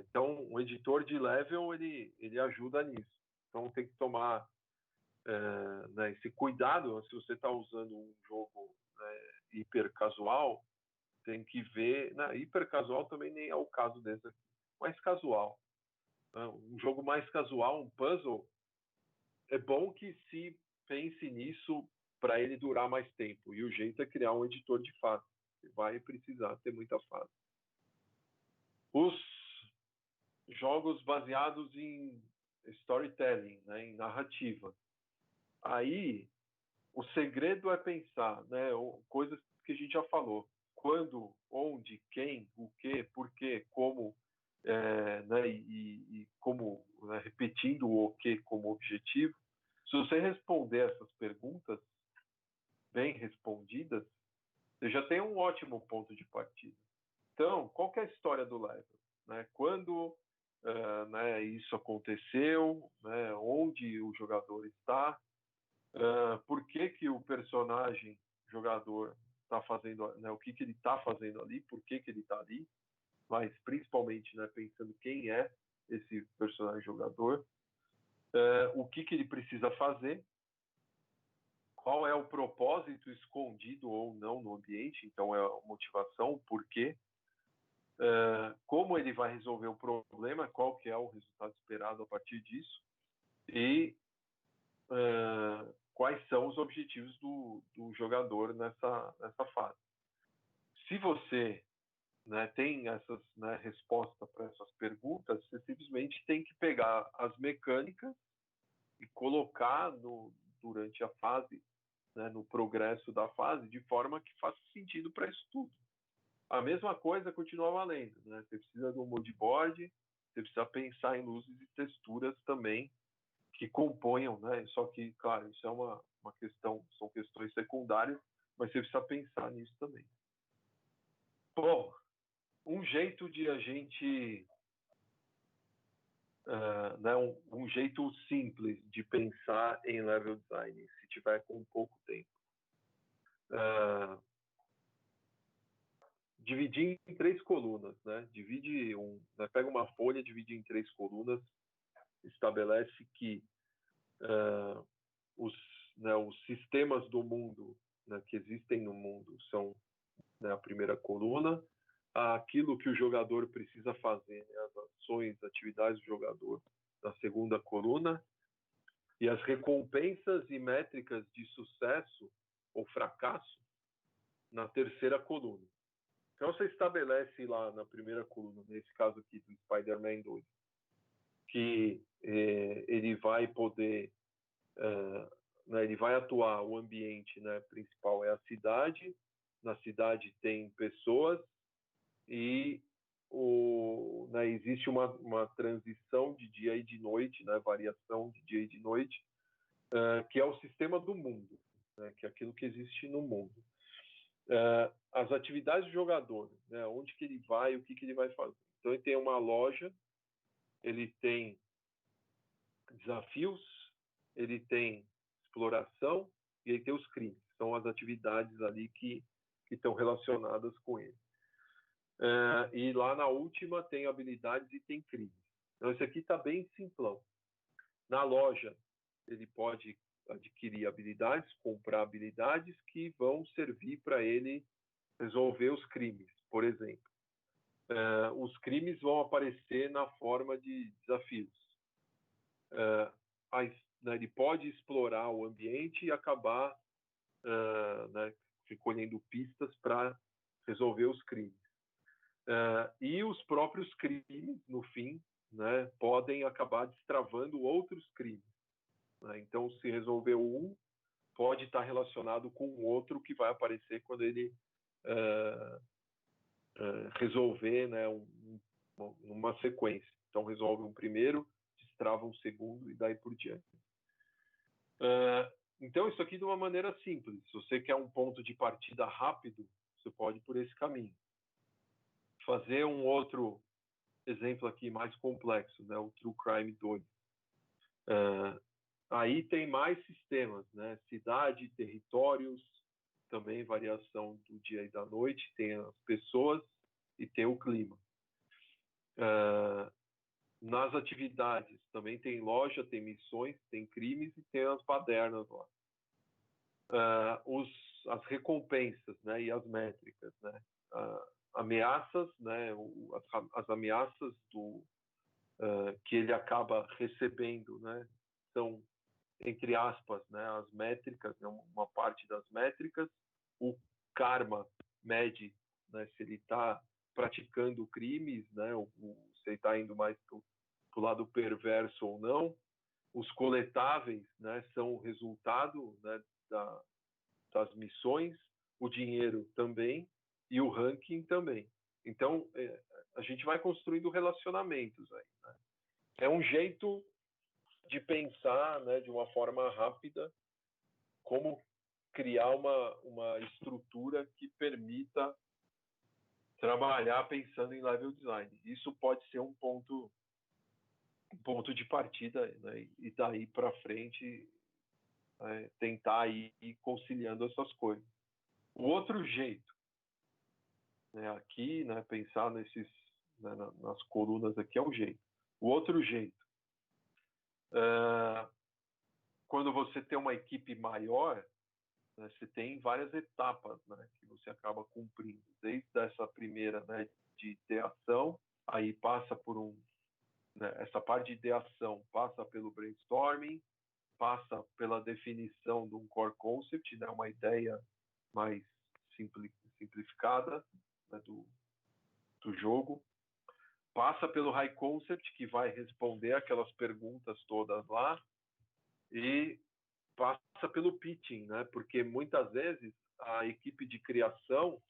Speaker 1: Então, o editor de level, ele ajuda nisso. Então, tem que tomar né, esse cuidado. Se você está usando um jogo, né, hiper casual, tem que ver. Hiper casual também nem é o caso desse aqui. Mais casual. Um jogo mais casual, um puzzle, é bom que se pense nisso para ele durar mais tempo. E o jeito é criar um editor de fase. Você vai precisar ter muita fase. Os jogos baseados em storytelling, né, em narrativa. Aí, o segredo é pensar, né, coisas que a gente já falou. Quando, onde, quem, o que, por quê, como, né, e como, né, repetindo o que como objetivo. Se você responder essas perguntas bem respondidas, você já tem um ótimo ponto de partida. Então, qual que é a história do level? Né? Quando né, isso aconteceu, né, onde o jogador está, por que o personagem jogador está fazendo, né, o que ele está fazendo ali, por que ele está ali, mas principalmente, né, pensando quem é esse personagem jogador, o que ele precisa fazer, qual é o propósito escondido ou não no ambiente, então é a motivação, o porquê, como ele vai resolver o problema, qual que é o resultado esperado a partir disso, e quais são os objetivos do jogador nessa fase. Se você tem essas respostas para essas perguntas, você simplesmente tem que pegar as mecânicas e colocar durante a fase, no progresso da fase, de forma que faça sentido para isso tudo. A mesma coisa continua valendo. Você precisa de um moodboard, você precisa pensar em luzes e texturas também que componham, Só que, claro, isso é uma questão, são questões secundárias, mas você precisa pensar nisso também. Bom, um jeito de a gente um jeito simples de pensar em level design, se tiver com pouco tempo. Dividir em 3 colunas, pega uma folha, divide em 3 colunas, estabelece que os sistemas do mundo, que existem no mundo, são a primeira coluna, aquilo que o jogador precisa fazer, as ações, atividades do jogador, na segunda coluna, e as recompensas e métricas de sucesso ou fracasso na terceira coluna. Então você estabelece lá na primeira coluna, nesse caso aqui do Spider-Man 2, que ele vai poder, ele vai atuar, o ambiente principal é a cidade, na cidade tem pessoas, e existe uma transição de dia e de noite, variação de dia e de noite, que é o sistema do mundo, que é aquilo que existe no mundo. As atividades do jogador, onde que ele vai, o que ele vai fazer. Então ele tem uma loja, ele tem desafios, ele tem exploração e ele tem os crimes. São as atividades ali que estão relacionadas com ele. E lá na última tem habilidades e tem crimes. Então esse aqui está bem simplão. Na loja ele pode adquirir habilidades, comprar habilidades que vão servir para ele resolver os crimes, por exemplo. Os crimes vão aparecer na forma de desafios. Ele pode explorar o ambiente e acabar recolhendo pistas para resolver os crimes. E os próprios crimes, no fim, podem acabar destravando outros crimes. Então, se resolver um, pode estar relacionado com o outro que vai aparecer quando ele resolver uma sequência. Então, resolve um primeiro, destrava um segundo e daí por diante. Então, isso aqui de uma maneira simples. Se você quer um ponto de partida rápido, você pode ir por esse caminho. Fazer um outro exemplo aqui mais complexo, o True Crime 2. Aí tem mais sistemas, cidade, territórios, também variação do dia e da noite, tem as pessoas e tem o clima. Nas atividades também tem loja, tem missões, tem crimes e tem as badernas lá. As recompensas, e as métricas, ameaças, as ameaças que ele acaba recebendo, são, entre aspas, as métricas, uma parte das métricas. O karma mede, se ele está praticando crimes, se ele está indo mais para o lado perverso ou não. Os coletáveis, são o resultado, das missões, o dinheiro também e o ranking também. Então, a gente vai construindo relacionamentos aí. É um jeito de pensar, de uma forma rápida, como criar uma estrutura que permita trabalhar pensando em level design. Isso pode ser um ponto de partida, e daí para frente tentar ir conciliando essas coisas. O outro jeito, aqui, pensar nesses, nas colunas aqui é um jeito. O outro jeito, quando você tem uma equipe maior, né, você tem várias etapas, né, que você acaba cumprindo, desde essa primeira, né, de ideação, aí passa por né, essa parte de ideação passa pelo brainstorming, passa pela definição de um core concept, né, uma ideia mais simplificada, né, do jogo, passa pelo high concept, que vai responder aquelas perguntas todas lá, e passa pelo pitching, né, porque muitas vezes a equipe de criação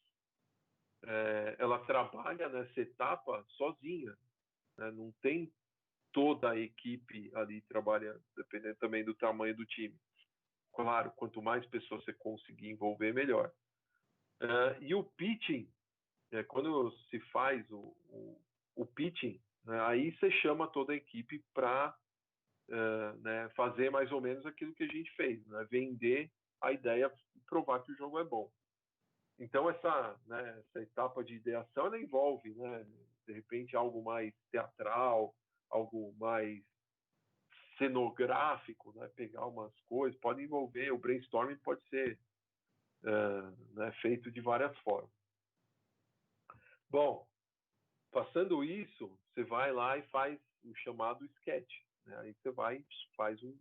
Speaker 1: ela trabalha nessa etapa sozinha, né, não tem toda a equipe ali trabalhando, dependendo também do tamanho do time. Claro, quanto mais pessoas você conseguir envolver, melhor. E o pitching, quando se faz o pitching, né, aí você chama toda a equipe para né, fazer mais ou menos aquilo que a gente fez, né, vender a ideia e provar que o jogo é bom. Então, né, essa etapa de ideação ela envolve, né, de repente, algo mais teatral, algo mais cenográfico, né, pegar umas coisas, pode envolver, o brainstorming pode ser né, feito de várias formas. Bom, passando isso, você vai lá e faz o chamado sketch, né? Aí você faz um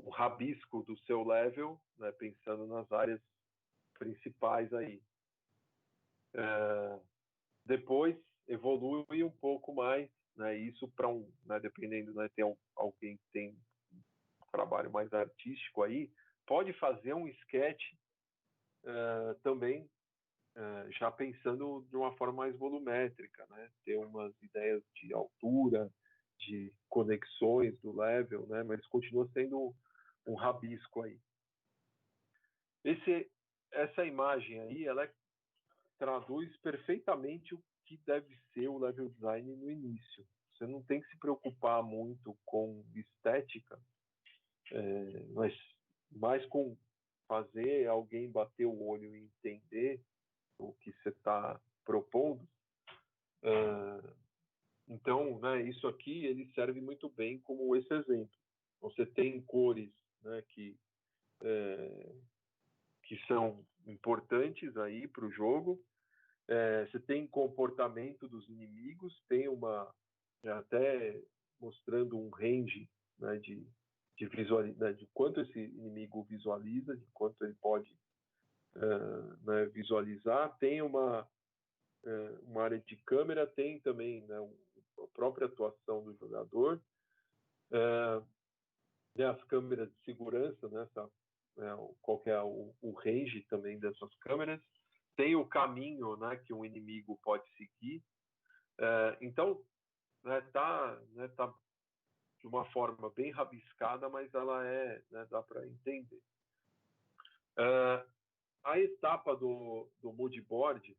Speaker 1: rabisco do seu level, né, pensando nas áreas principais aí. Depois evolui um pouco mais, né, isso para né, dependendo, né, tem alguém que tem um trabalho mais artístico aí, pode fazer um sketch também já pensando de uma forma mais volumétrica, né, ter umas ideias de altura, de conexões do level, né, mas continua sendo um rabisco aí. Essa imagem aí, ela traduz perfeitamente o que deve ser o level design no início. Você não tem que se preocupar muito com estética, mas mais com fazer alguém bater o olho e entender o que você está propondo. Então, né, isso aqui ele serve muito bem como esse exemplo. Você tem cores, né, que são importantes aí para o jogo. Você tem comportamento dos inimigos, tem até mostrando um range, né, de visualidade, de quanto esse inimigo visualiza, de quanto ele pode né, visualizar. Tem uma área de câmera, tem também, né, a própria atuação do jogador, as câmeras de segurança, né, qual que é o range também dessas câmeras. Tem o caminho, né, que um inimigo pode seguir. Então, tá de uma forma bem rabiscada, mas ela né, dá para entender. A etapa do mood board,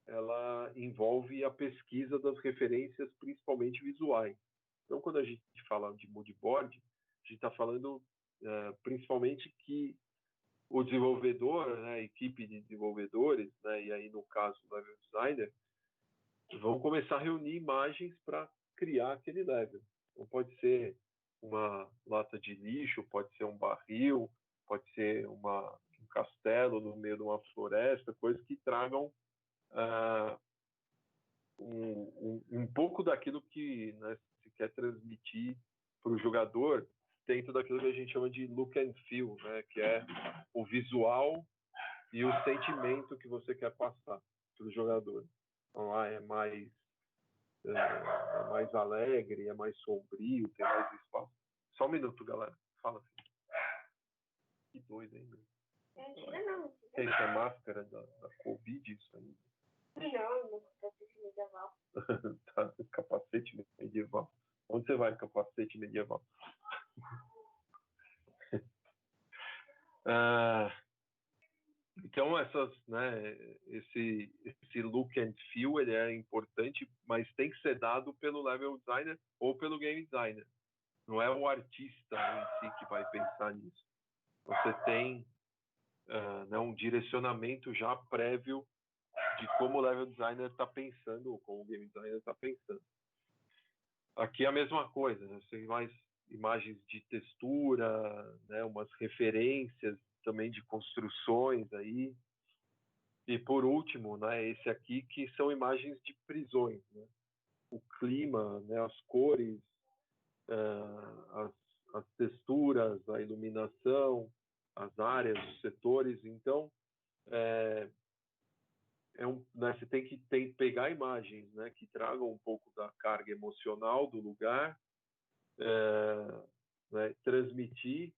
Speaker 1: ela envolve a pesquisa das referências, principalmente visuais. Então, quando a gente fala de mood board, a gente está falando principalmente que o desenvolvedor, né, a equipe de desenvolvedores, né, e aí no caso o level designer, vão começar a reunir imagens para criar aquele level. Então pode ser uma lata de lixo, pode ser um barril, pode ser um castelo no meio de uma floresta, coisas que tragam um pouco daquilo que, né, se quer transmitir para o jogador dentro daquilo que a gente chama de look and feel, né, que é o visual e o sentimento que você quer passar para o jogador. Então, lá é mais alegre, é mais sombrio, tem mais espaço. Só um minuto, galera. Fala assim. Que doido, hein?
Speaker 3: Não.
Speaker 1: Isso é máscara da Covid, isso aí?
Speaker 3: Não, capacete medieval.
Speaker 1: Tá, capacete medieval. Onde você vai, capacete medieval? Então, esse look and feel ele é importante, mas tem que ser dado pelo level designer ou pelo game designer. Não é o artista em si que vai pensar nisso. Você tem né, um direcionamento já prévio de como o level designer está pensando ou como o game designer está pensando. Aqui é a mesma coisa, né? Você tem mais imagens de textura, né, umas referências também de construções aí. E por último, né, esse aqui que são imagens de prisões, né? O clima, né, as cores, as texturas, a iluminação, as áreas, os setores. Então, né, você tem que pegar imagens, né, que tragam um pouco da carga emocional do lugar, né, transmitir,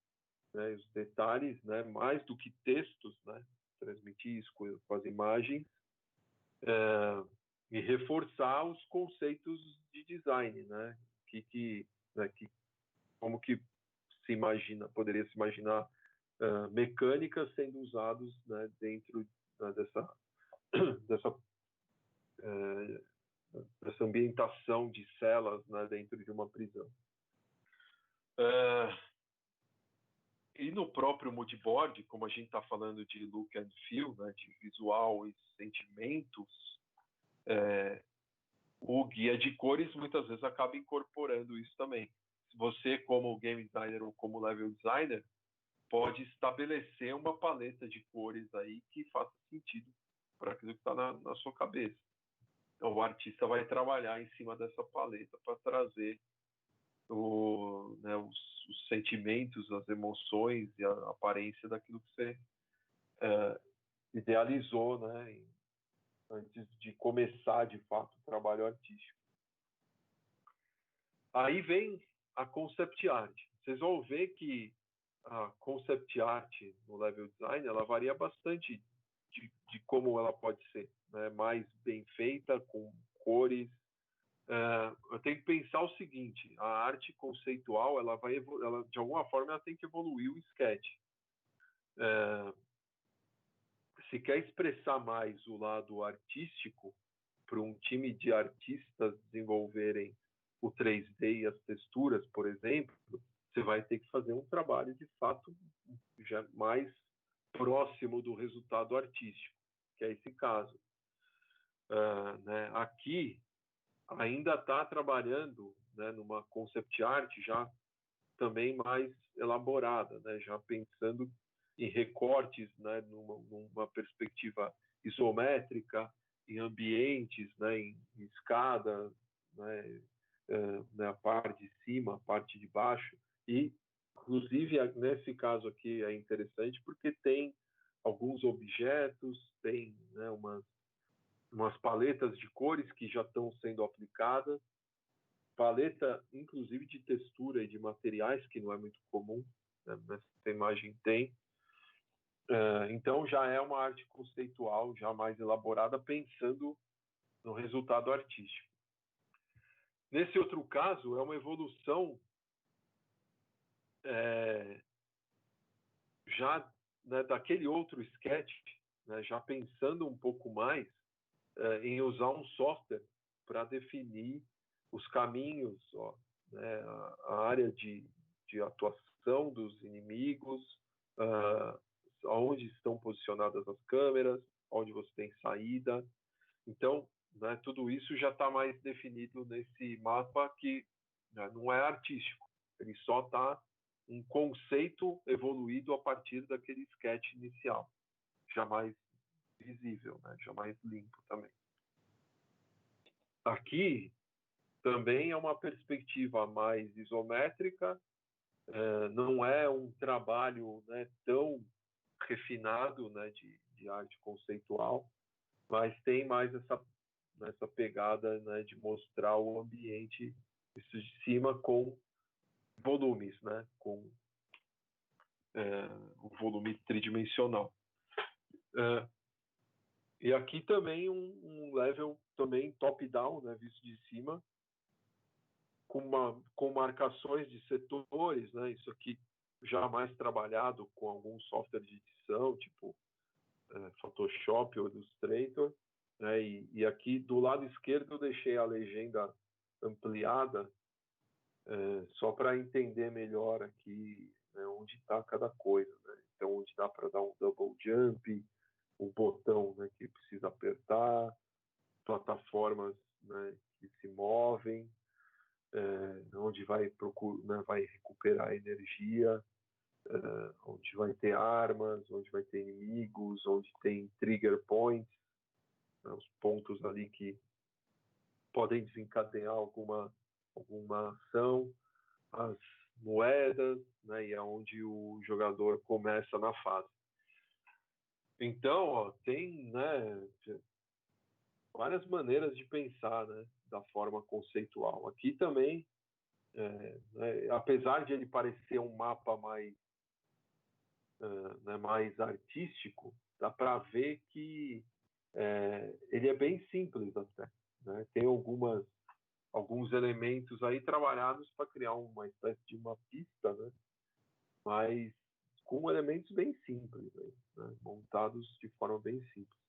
Speaker 1: né, os detalhes, né, mais do que textos, né, transmitir isso com as imagens, e reforçar os conceitos de design, né, como que poderia se imaginar mecânicas sendo usados, né, dentro, né, dessa ambientação de celas, né, dentro de uma prisão. E no próprio moodboard, como a gente está falando de look and feel, né, de visual e sentimentos, o guia de cores muitas vezes acaba incorporando isso também. Você, como game designer ou como level designer, pode estabelecer uma paleta de cores aí que faça sentido para aquilo que está na sua cabeça. Então, o artista vai trabalhar em cima dessa paleta para trazer os sentimentos, as emoções e a aparência daquilo que você idealizou, né, antes de começar, de fato, o trabalho artístico. Aí vem a concept art. Vocês vão ver que a concept art no level design, ela varia bastante de como ela pode ser, né? Mais bem feita, com cores. Eu tenho que pensar o seguinte: a arte conceitual, ela de alguma forma, ela tem que evoluir o sketch. Se quer expressar mais o lado artístico, para um time de artistas desenvolverem o 3D e as texturas, por exemplo, você vai ter que fazer um trabalho, de fato, já mais próximo do resultado artístico, que é esse caso. Né? Aqui, ainda está trabalhando, né, numa concept art já também mais elaborada, né, já pensando em recortes, né, numa perspectiva isométrica, em ambientes, né, em escadas, né, a parte de cima, a parte de baixo. E, inclusive, nesse caso aqui é interessante porque tem alguns objetos, tem, né, umas paletas de cores que já estão sendo aplicadas, paleta, inclusive, de textura e de materiais, que não é muito comum, né, nessa imagem tem. Então, já é uma arte conceitual, já mais elaborada, pensando no resultado artístico. Nesse outro caso, é uma evolução já, né, daquele outro sketch, né, já pensando um pouco mais em usar um software para definir os caminhos, né, a área de atuação dos inimigos, onde estão posicionadas as câmeras, onde você tem saída. Então, né, tudo isso já está mais definido nesse mapa que, né, não é artístico. Ele só está um conceito evoluído a partir daquele sketch inicial, já mais visível, né, já mais limpo também. Aqui também é uma perspectiva mais isométrica, não é um trabalho, né, tão refinado, né, de arte conceitual, mas tem mais essa pegada, né, de mostrar o ambiente isso de cima com volumes, né, com o volume tridimensional. E aqui também um level também top-down, né, visto de cima, com marcações de setores, né, isso aqui já mais trabalhado com algum software de edição, tipo Photoshop ou Illustrator, né, e aqui do lado esquerdo eu deixei a legenda ampliada, só para entender melhor aqui, né, onde está cada coisa, né? Então, onde dá para dar um double jump, o botão, né, que precisa apertar, plataformas, né, que se movem, onde vai recuperar energia, onde vai ter armas, onde vai ter inimigos, onde tem trigger points, né, os pontos ali que podem desencadear alguma ação, as moedas, né, e é onde o jogador começa na fase. Então, ó, tem, né, várias maneiras de pensar, né, da forma conceitual. Aqui também, né, apesar de ele parecer um mapa mais, né, mais artístico, dá para ver que ele é bem simples até, né? Tem alguns elementos aí trabalhados para criar uma espécie de uma pista, né? Mas com elementos bem simples, né? Montados de forma bem simples.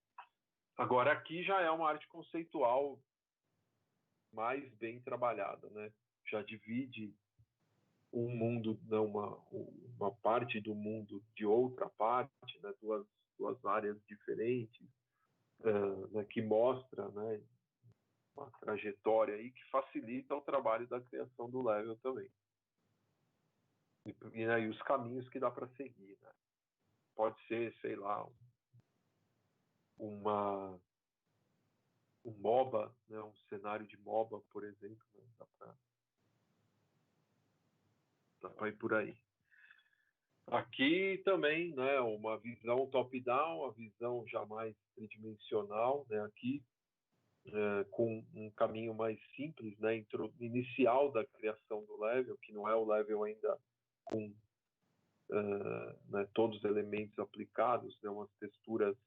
Speaker 1: Agora, aqui já é uma arte conceitual mais bem trabalhada, né? Já divide um mundo, não, uma parte do mundo de outra parte, né? Duas áreas diferentes, né? Que mostra, né, uma trajetória aí que facilita o trabalho da criação do level também. E aí os caminhos que dá para seguir, né? Pode ser, sei lá, um MOBA, né? Um cenário de MOBA, por exemplo, né? Dá para ir por aí. Aqui também, né, uma visão top-down, a visão já mais tridimensional, né, aqui, com um caminho mais simples, né, inicial da criação do level, que não é o level ainda com né, todos os elementos aplicados, né, umas texturas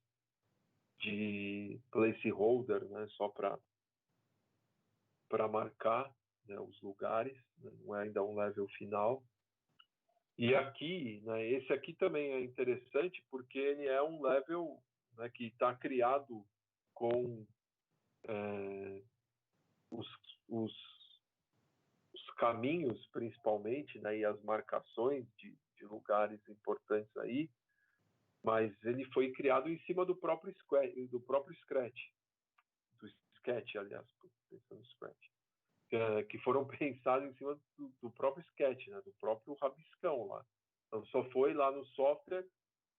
Speaker 1: de placeholder, né, só para marcar, né, os lugares, né, não é ainda um level final. E aqui, né, esse aqui também é interessante porque ele é um level, né, que está criado com os caminhos, principalmente, né, e as marcações de lugares importantes aí, mas ele foi criado em cima do próprio Scratch, do Sketch, aliás, pensando no Scratch, que foram pensados em cima do próprio Sketch, né, do próprio rabiscão lá. Então só foi lá no software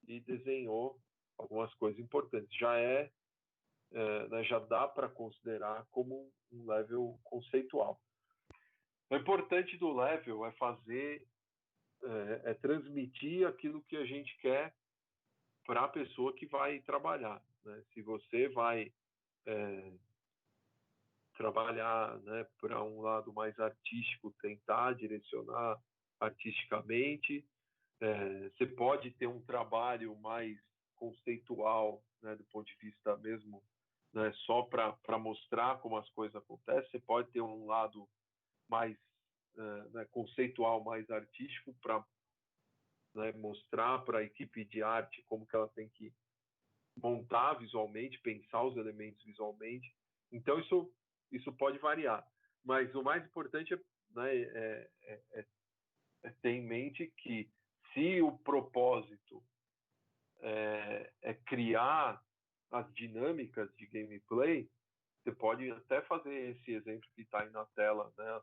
Speaker 1: e desenhou algumas coisas importantes. Né, já dá para considerar como um level conceitual. O importante do level é transmitir aquilo que a gente quer para a pessoa que vai trabalhar, né? Se você vai trabalhar, né, para um lado mais artístico, tentar direcionar artisticamente, você pode ter um trabalho mais conceitual, né, do ponto de vista mesmo, né, só para mostrar como as coisas acontecem. Você pode ter um lado mais né, conceitual, mais artístico, para, né, mostrar para a equipe de arte como que ela tem que montar visualmente, pensar os elementos visualmente. Então isso pode variar, mas o mais importante né, é ter em mente que se o propósito é criar as dinâmicas de gameplay, você pode até fazer esse exemplo que está aí na tela, né?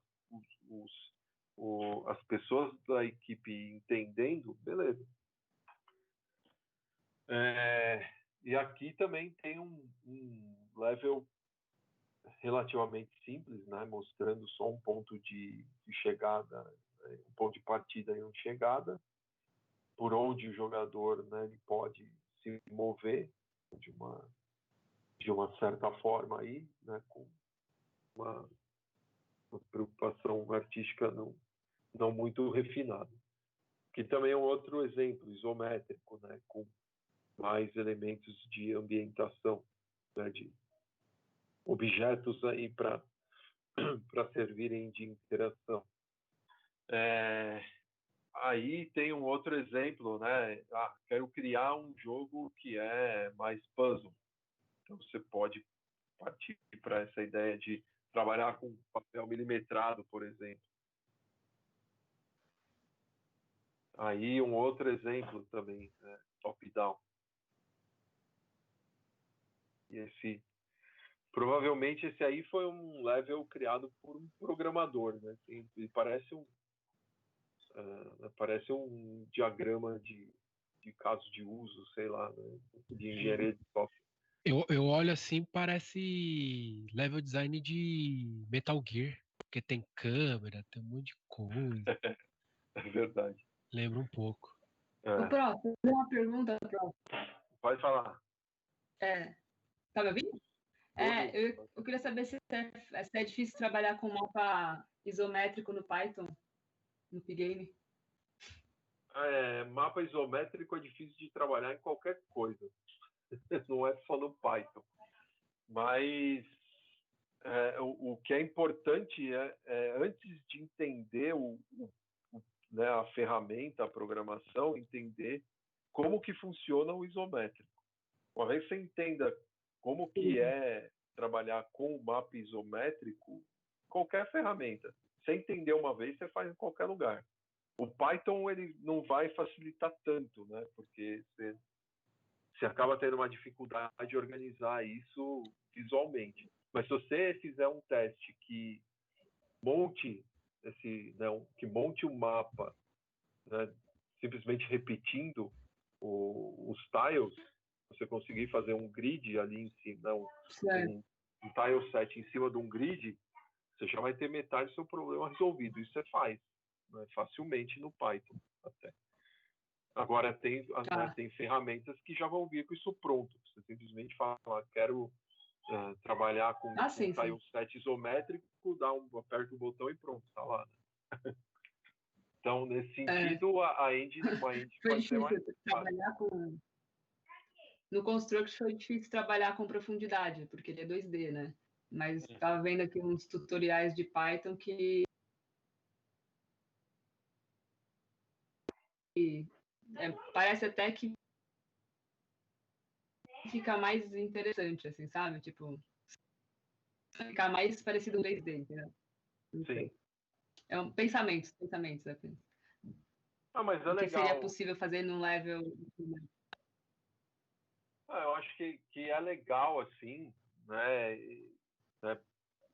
Speaker 1: As pessoas da equipe entendendo, beleza. E aqui também tem um level relativamente simples, né? Mostrando só um ponto de chegada, né? Um ponto de partida e um de chegada, por onde o jogador, né, ele pode se mover de uma certa forma aí, né, com uma preocupação artística não muito refinada. Que também é um outro exemplo isométrico, né, com mais elementos de ambientação, né, de objetos aí para servirem de interação. Aí tem um outro exemplo, né? Quero criar um jogo que é mais puzzle. Então você pode partir para essa ideia de trabalhar com papel milimetrado, por exemplo. Aí um outro exemplo também, né? Top-down. E provavelmente esse aí foi um level criado por um programador, né? Ele parece Parece um diagrama de caso de uso, sei lá, né? De engenharia de software.
Speaker 2: Eu olho assim, parece level design de Metal Gear, porque tem câmera, tem um monte de coisa.
Speaker 1: É verdade.
Speaker 2: Lembra um pouco.
Speaker 4: Ô, Prof, eu tenho uma pergunta, Prof.
Speaker 1: Pode falar.
Speaker 4: Tá me ouvindo? Eu queria saber se é difícil trabalhar com mapa isométrico no Python, no Pygame.
Speaker 1: Mapa isométrico é difícil de trabalhar em qualquer coisa. Não é só no Python. Mas o que é importante antes de entender né, a ferramenta, a programação, entender como que funciona o isométrico. Uma vez que você entenda como que é trabalhar com o mapa isométrico, qualquer ferramenta. Você entender uma vez, você faz em qualquer lugar. O Python ele não vai facilitar tanto, né? Porque você acaba tendo uma dificuldade de organizar isso visualmente. Mas se você fizer um teste que monte um mapa, né, simplesmente repetindo os tiles, você conseguir fazer um grid ali em cima, um tile set em cima de um grid, você já vai ter metade do seu problema resolvido. Isso você faz, né, facilmente no Python até. Agora tem ferramentas que já vão vir com isso pronto. Você simplesmente fala, quero trabalhar com tile set isométrico, aperta o botão e pronto, está lá. Né? Então, nesse sentido, uma engine pode ser mais
Speaker 4: trabalhar com... No Construct foi difícil trabalhar com profundidade, porque ele é 2D, né? Mas estava vendo aqui uns tutoriais de Python que parece até que fica mais interessante, assim, sabe? Tipo, ficar mais parecido com 2D, entendeu?
Speaker 1: Sim.
Speaker 4: É pensamentos apenas.
Speaker 1: Mas é legal.
Speaker 4: O que seria possível fazer num level...
Speaker 1: Eu acho que é legal, assim, né,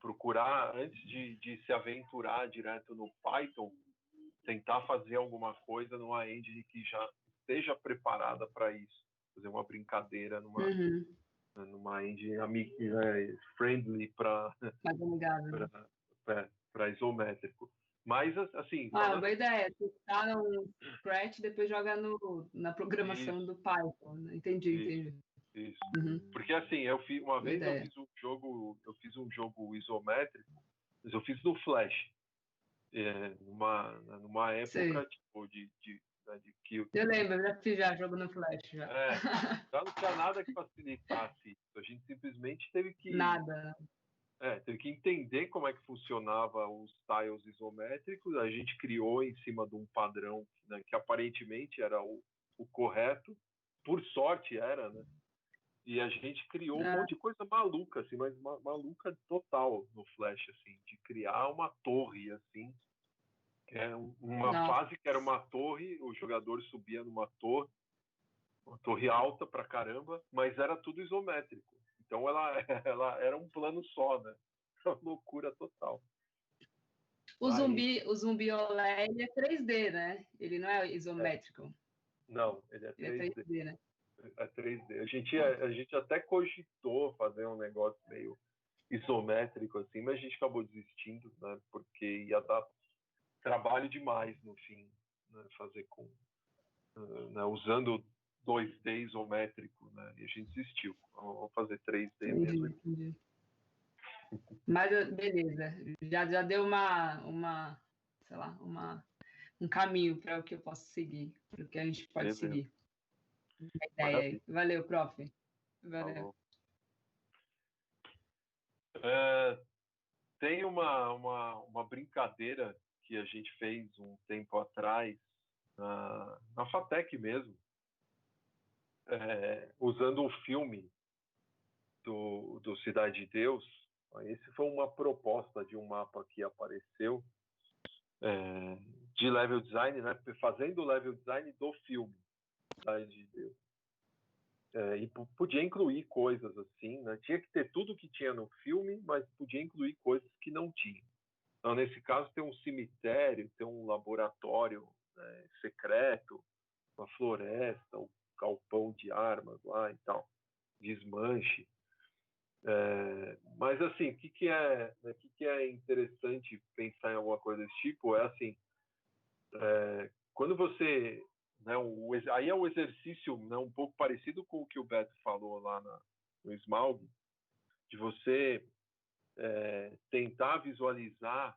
Speaker 1: procurar, antes de se aventurar direto no Python, tentar fazer alguma coisa numa engine que já esteja preparada para isso. Fazer uma brincadeira numa engine friendly para isométrico. Mas, assim...
Speaker 4: boa ideia. Você tá no Scratch e depois joga na programação do Python. Né? Entendi.
Speaker 1: Isso. Porque, assim, uma vez eu fiz um jogo isométrico, mas eu fiz no Flash. Numa época, tipo, de que...
Speaker 4: Eu lembro, eu já fiz jogo no Flash. Já
Speaker 1: não tinha nada que facilitasse isso. A gente simplesmente teve que...
Speaker 4: Nada.
Speaker 1: Teve que entender como é que funcionava os tiles isométricos. A gente criou em cima de um padrão, né, que aparentemente era o correto. Por sorte era, né? E a gente criou um monte de coisa maluca, assim, mas maluca total no Flash, assim, de criar uma torre, assim. Uma fase que era uma torre, o jogador subia numa torre, uma torre alta pra caramba, mas era tudo isométrico. Então ela era um plano só, né? Uma loucura total.
Speaker 4: O zumbi olé, ele é 3D, né? Ele não é isométrico.
Speaker 1: Não, ele é 3D.
Speaker 4: Ele é 3D, né?
Speaker 1: É 3D. A gente até cogitou fazer um negócio meio isométrico, assim, mas a gente acabou desistindo, né? Porque ia dar trabalho demais no fim, né? Fazer né? Usando 2D isométrico, né? E a gente desistiu. Vamos fazer 3D mesmo.
Speaker 4: Entendi. Mas, beleza. Já deu sei lá, um caminho para o que eu posso seguir, para o que a gente pode seguir. Uma ideia aí. Valeu, prof. Valeu.
Speaker 1: Tem uma brincadeira que a gente fez um tempo atrás na FATEC mesmo, usando o filme do Cidade de Deus. Esse foi uma proposta de um mapa que apareceu de level design, né? Fazendo o level design do filme Cidade de Deus. E podia incluir coisas assim, né? Tinha que ter tudo que tinha no filme, mas podia incluir coisas que não tinha. Então, nesse caso, tem um cemitério, tem um laboratório, né, secreto, uma floresta, um galpão de armas lá e tal, desmanche. Mas assim, o que é interessante pensar em alguma coisa desse tipo é assim, quando você, né, aí é um exercício, né, um pouco parecido com o que o Beto falou lá no Smaug, de você tentar visualizar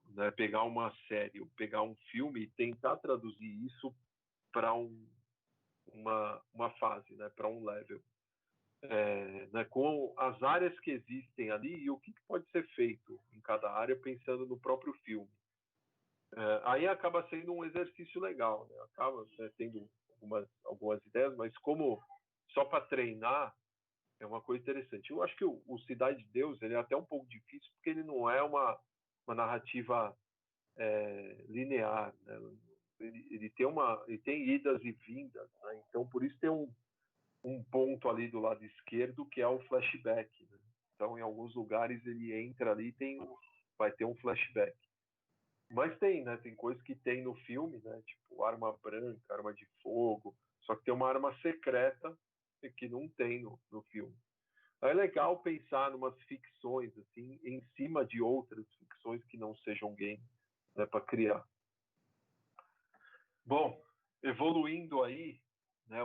Speaker 1: né, pegar uma série, ou pegar um filme e tentar traduzir isso para uma fase, né, para um level. Né, com as áreas que existem ali e o que pode ser feito em cada área, pensando no próprio filme. Aí acaba sendo um exercício legal, né? Acaba, né, tendo algumas ideias, mas como só para treinar é uma coisa interessante. Eu acho que o Cidade de Deus ele é até um pouco difícil porque ele não é uma narrativa linear, né? Ele tem idas e vindas, né? Então por isso tem um ponto ali do lado esquerdo que é o flashback, né? Então em alguns lugares ele entra ali e vai ter um flashback. Mas tem, né? Tem coisas que tem no filme, né? Tipo arma branca, arma de fogo, só que tem uma arma secreta que não tem no filme. É legal pensar em umas ficções assim, em cima de outras ficções que não sejam game, né, para criar. Bom, evoluindo aí, né,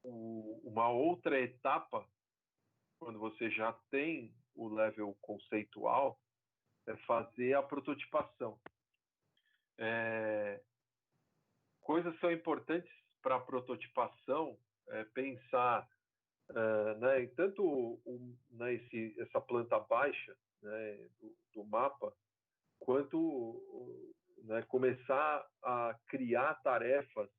Speaker 1: uma outra etapa, quando você já tem o level conceitual, é fazer a prototipação. Coisas são importantes para a prototipação, pensar né, tanto né, essa planta baixa, né, do mapa, quanto né, começar a criar tarefas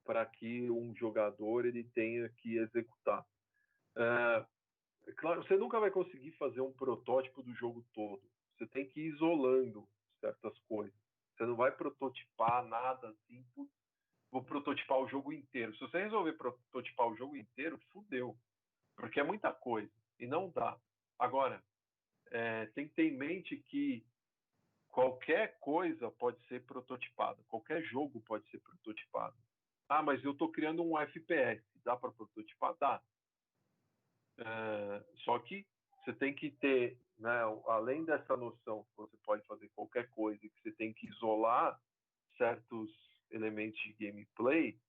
Speaker 1: para que um jogador ele tenha que executar. Claro, você nunca vai conseguir fazer um protótipo do jogo todo. Você tem que ir isolando certas coisas. Você não vai prototipar nada assim, vou prototipar o jogo inteiro. Se você resolver prototipar o jogo inteiro, fudeu. Porque é muita coisa e não dá. Agora, tem que ter em mente que qualquer coisa pode ser prototipada, qualquer jogo pode ser prototipado. Ah, mas eu estou criando um FPS, dá para prototipar? Dá. Só que você tem que ter, né, além dessa noção que você pode fazer qualquer coisa e que você tem que isolar certos elementos de gameplay,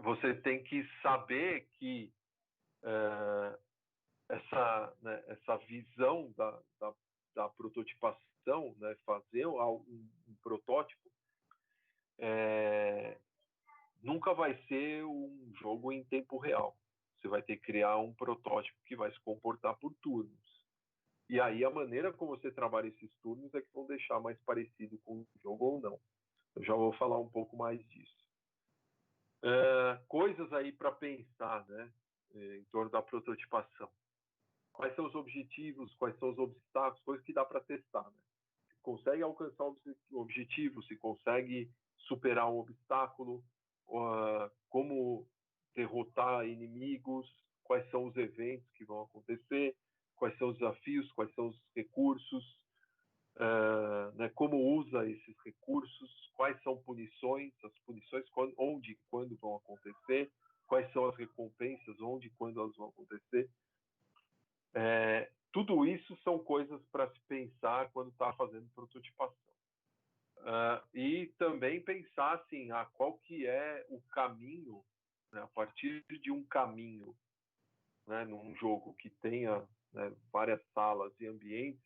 Speaker 1: você tem que saber que essa visão da prototipação, né, fazer um protótipo, nunca vai ser um jogo em tempo real. Você vai ter que criar um protótipo que vai se comportar por turnos. E aí a maneira como você trabalha esses turnos é que vão deixar mais parecido com o jogo ou não. Eu já vou falar um pouco mais disso. Coisas aí para pensar, né, em torno da prototipação. Quais são os objetivos, quais são os obstáculos, coisas que dá para testar, né? Se consegue alcançar o objetivo, se consegue superar um obstáculo, como derrotar inimigos, quais são os eventos que vão acontecer, quais são os desafios, quais são os recursos, né, como usa esses recursos, quais são as punições, onde e quando vão acontecer, quais são as recompensas, onde e quando elas vão acontecer. Tudo isso são coisas para se pensar quando está fazendo prototipação. E também pensar assim, qual que é o caminho, né, a partir de um caminho, né, num jogo que tenha, né, várias salas e ambientes,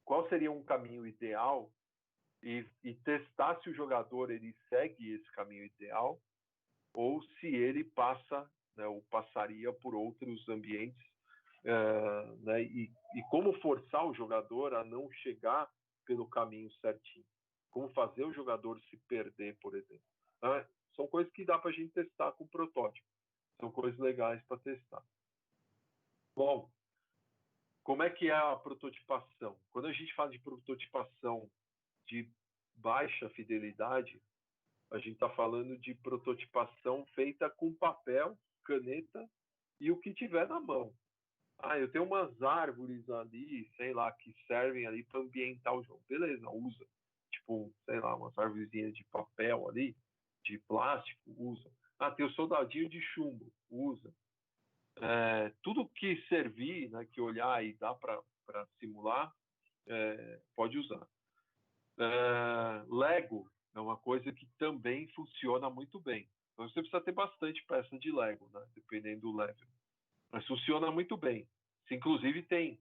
Speaker 1: qual seria um caminho ideal e testar se o jogador ele segue esse caminho ideal ou se ele passa, né, ou passaria por outros ambientes, né, e como forçar o jogador a não chegar pelo caminho certinho. Como fazer o jogador se perder, por exemplo. São coisas que dá para a gente testar com o protótipo. São coisas legais para testar. Bom, como é que é a prototipação? Quando a gente fala de prototipação de baixa fidelidade, a gente está falando de prototipação feita com papel, caneta e o que tiver na mão. eu tenho umas árvores ali, sei lá, que servem ali para ambientar o jogo. Beleza, usa. Tipo, sei lá, umas árvorezinhas de papel ali, de plástico, usa. Tem o soldadinho de chumbo, usa. Tudo que servir, né, que olhar e dá para simular, pode usar. Lego é uma coisa que também funciona muito bem. Então você precisa ter bastante peça de Lego, né, dependendo do level. Mas funciona muito bem. Se, inclusive tem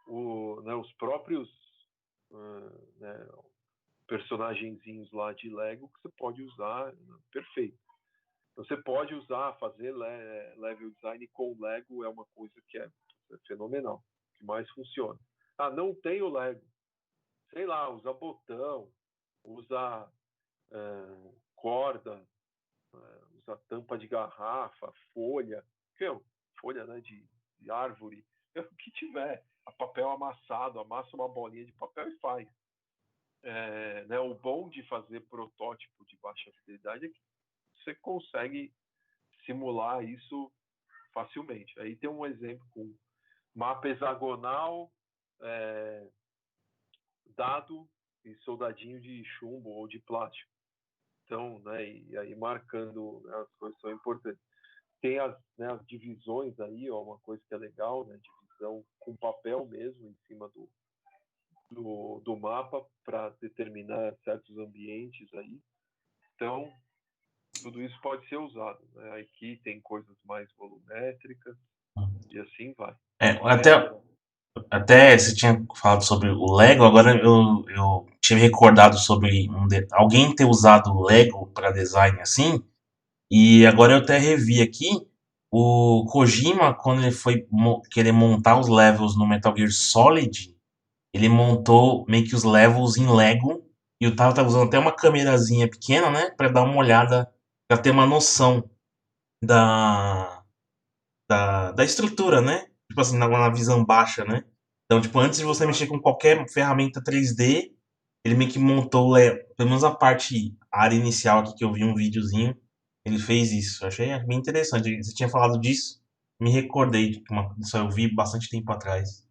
Speaker 1: os próprios né, personagenzinhos lá de Lego que você pode usar, perfeito. Você pode usar, fazer level design com Lego, é uma coisa que é fenomenal, que mais funciona. Não tem o Lego, sei lá, usa botão, usa corda, usa tampa de garrafa, folha, folha, né, de árvore, o que tiver, papel amassado, amassa uma bolinha de papel e faz. Né, o bom de fazer protótipo de baixa fidelidade é que você consegue simular isso facilmente. Aí tem um exemplo com mapa hexagonal, dado e soldadinho de chumbo ou de plástico. Então, né, e aí marcando, né, as coisas são importantes. Tem as divisões aí, uma coisa que é legal, né, divisão com papel mesmo em cima do mapa para determinar certos ambientes aí. Então, tudo isso pode ser usado, né? Aqui tem coisas mais volumétricas e assim vai.
Speaker 5: Até você tinha falado sobre o Lego, agora eu tinha me recordado sobre alguém ter usado o Lego para design assim, e agora eu até revi aqui o Kojima, quando ele foi querer montar os levels no Metal Gear Solid, ele montou meio que os levels em Lego, e o Tava usando até uma câmerazinha pequena, né, para dar uma olhada, para ter uma noção da, da estrutura, né? Tipo assim, na visão baixa, né? Então, tipo, antes de você mexer com qualquer ferramenta 3D, ele meio que montou, pelo menos a área inicial aqui que eu vi um videozinho, ele fez isso. Eu achei bem interessante. Você tinha falado disso, me recordei de isso eu vi bastante tempo atrás.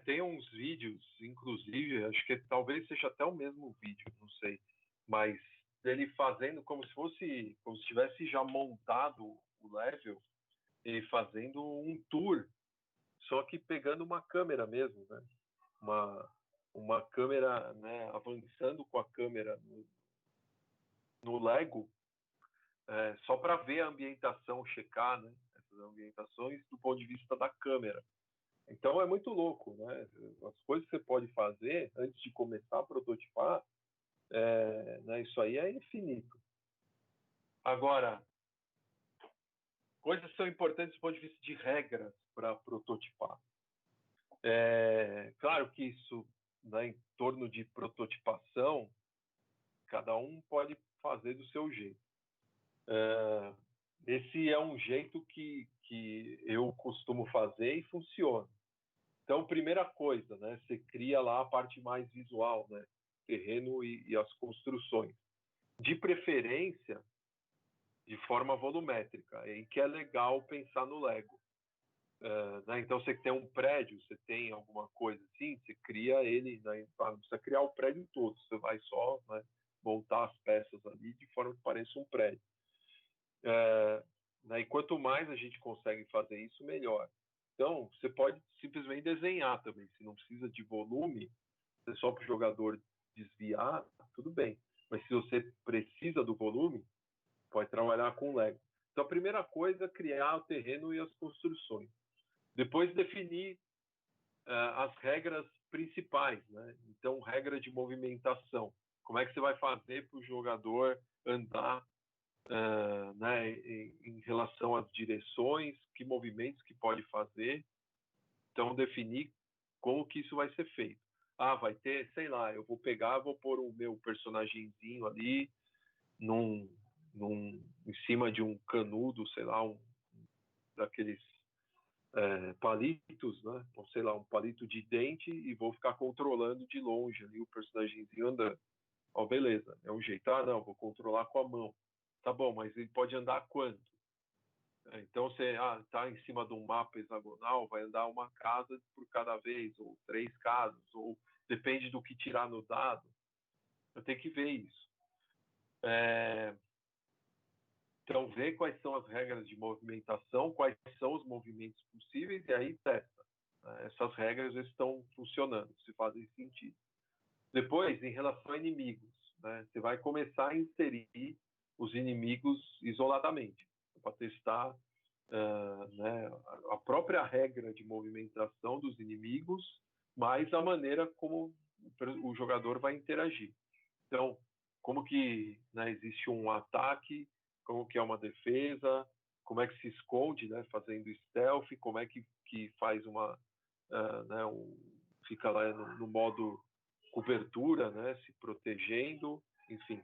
Speaker 1: Tem uns vídeos, inclusive, acho que talvez seja até o mesmo vídeo, não sei, mas ele fazendo como se tivesse já montado o level e fazendo um tour, só que pegando uma câmera mesmo, né? Uma câmera, né, avançando com a câmera no Lego, só para ver a ambientação, checar, né, essas ambientações do ponto de vista da câmera. Então é muito louco, né? As coisas que você pode fazer antes de começar a prototipar, né, isso aí é infinito. Agora, coisas são importantes do ponto de vista de regras para prototipar. Claro que isso, né, em torno de prototipação, cada um pode fazer do seu jeito. Esse é um jeito que eu costumo fazer e funciona. Então, primeira coisa, né, você cria lá a parte mais visual, né, terreno e as construções. De preferência, de forma volumétrica, em que é legal pensar no Lego. Né? Então, você tem um prédio, você tem alguma coisa assim, você cria ele, né, não precisa criar o prédio todo, você vai só, né, montar as peças ali de forma que pareça um prédio. Né, e quanto mais a gente consegue fazer isso, melhor. Então, você pode simplesmente desenhar também, se não precisa de volume, é só para o jogador desviar, tudo bem. Mas se você precisa do volume, pode trabalhar com Lego. Então, a primeira coisa é criar o terreno e as construções. Depois, definir as regras principais, né? Então, regra de movimentação. Como é que você vai fazer para o jogador andar, né, em relação às direções, que movimentos que pode fazer. Então, definir como que isso vai ser feito. Vai ter, sei lá, eu vou pôr o meu personagemzinho ali em cima de um canudo, sei lá, daqueles palitos, né? Ou sei lá, um palito de dente e vou ficar controlando de longe ali o personagemzinho andando. Beleza, é um jeito. Não, vou controlar com a mão. Tá bom, mas ele pode andar quanto? Então, você está em cima de um mapa hexagonal, vai andar uma casa por cada vez, ou 3 casas, ou depende do que tirar no dado. Eu tenho que ver isso. Então, ver quais são as regras de movimentação, quais são os movimentos possíveis, e aí testa. Essas regras estão funcionando, se fazem sentido. Depois, em relação a inimigos, né, você vai começar a inserir os inimigos isoladamente, para testar né, a própria regra de movimentação dos inimigos, mais a maneira como o jogador vai interagir. Então, como que, né, existe um ataque, como que é uma defesa, como é que se esconde, né, fazendo stealth, como é que faz uma, né, fica lá no modo cobertura, né, se protegendo, enfim,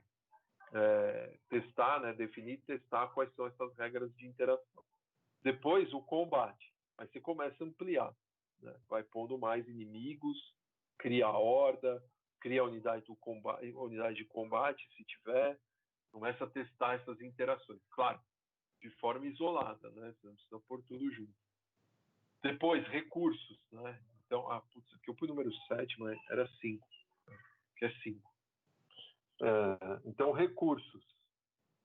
Speaker 1: testar, né, definir e testar quais são essas regras de interação. Depois, o combate. Aí você começa a ampliar, né? Vai pondo mais inimigos, cria a horda, cria a unidade de combate, se tiver, começa a testar essas interações. Claro, de forma isolada, né? Você não precisa pôr tudo junto. Depois, recursos, né? Então, putz, aqui eu pus o número 7, mas era 5, que é 5. Então, recursos.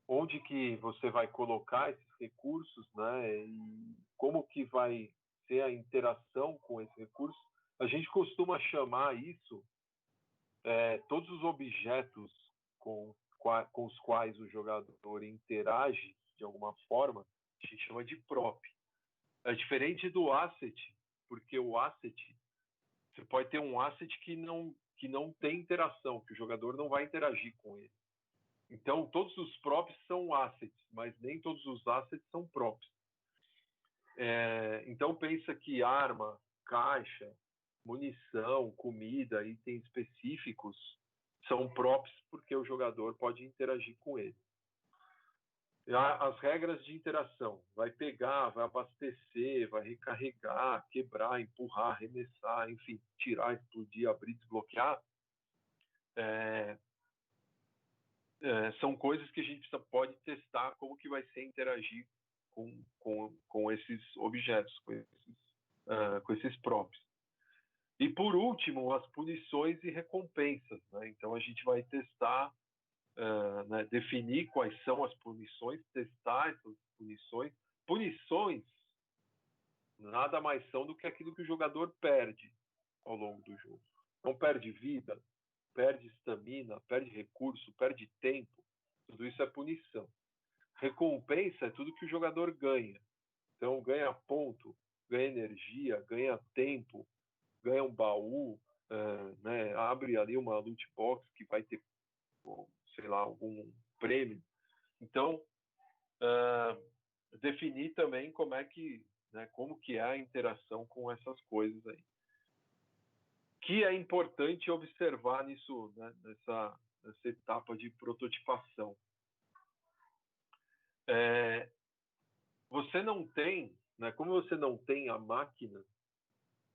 Speaker 1: Onde que você vai colocar esses recursos, né? E como que vai ser a interação com esses recursos? A gente costuma chamar isso, todos os objetos com os quais o jogador interage de alguma forma, a gente chama de prop. É diferente do asset, porque o asset, você pode ter um asset que não tem interação, que o jogador não vai interagir com ele. Então, todos os props são assets, mas nem todos os assets são props. Então, pensa que arma, caixa, munição, comida, itens específicos são props porque o jogador pode interagir com ele. As regras de interação. Vai pegar, vai abastecer, vai recarregar, quebrar, empurrar, arremessar, enfim, tirar, explodir, abrir, desbloquear. São coisas que a gente pode testar como que vai ser interagir com esses objetos, com esses props. E por último, as punições e recompensas, né? Então a gente vai testar, né, definir quais são as punições, testar essas punições. Punições nada mais são do que aquilo que o jogador perde ao longo do jogo. Então perde vida, perde estamina, perde recurso, perde tempo. Tudo isso é punição. Recompensa é tudo que o jogador ganha. Então, ganha ponto, ganha energia, ganha tempo, ganha um baú, né? Abre ali uma loot box que vai ter, sei lá, algum prêmio. Então, definir também como que é a interação com essas coisas aí. Que é importante observar nisso, né, nessa etapa de prototipação. Você não tem, né, como você não tem a máquina,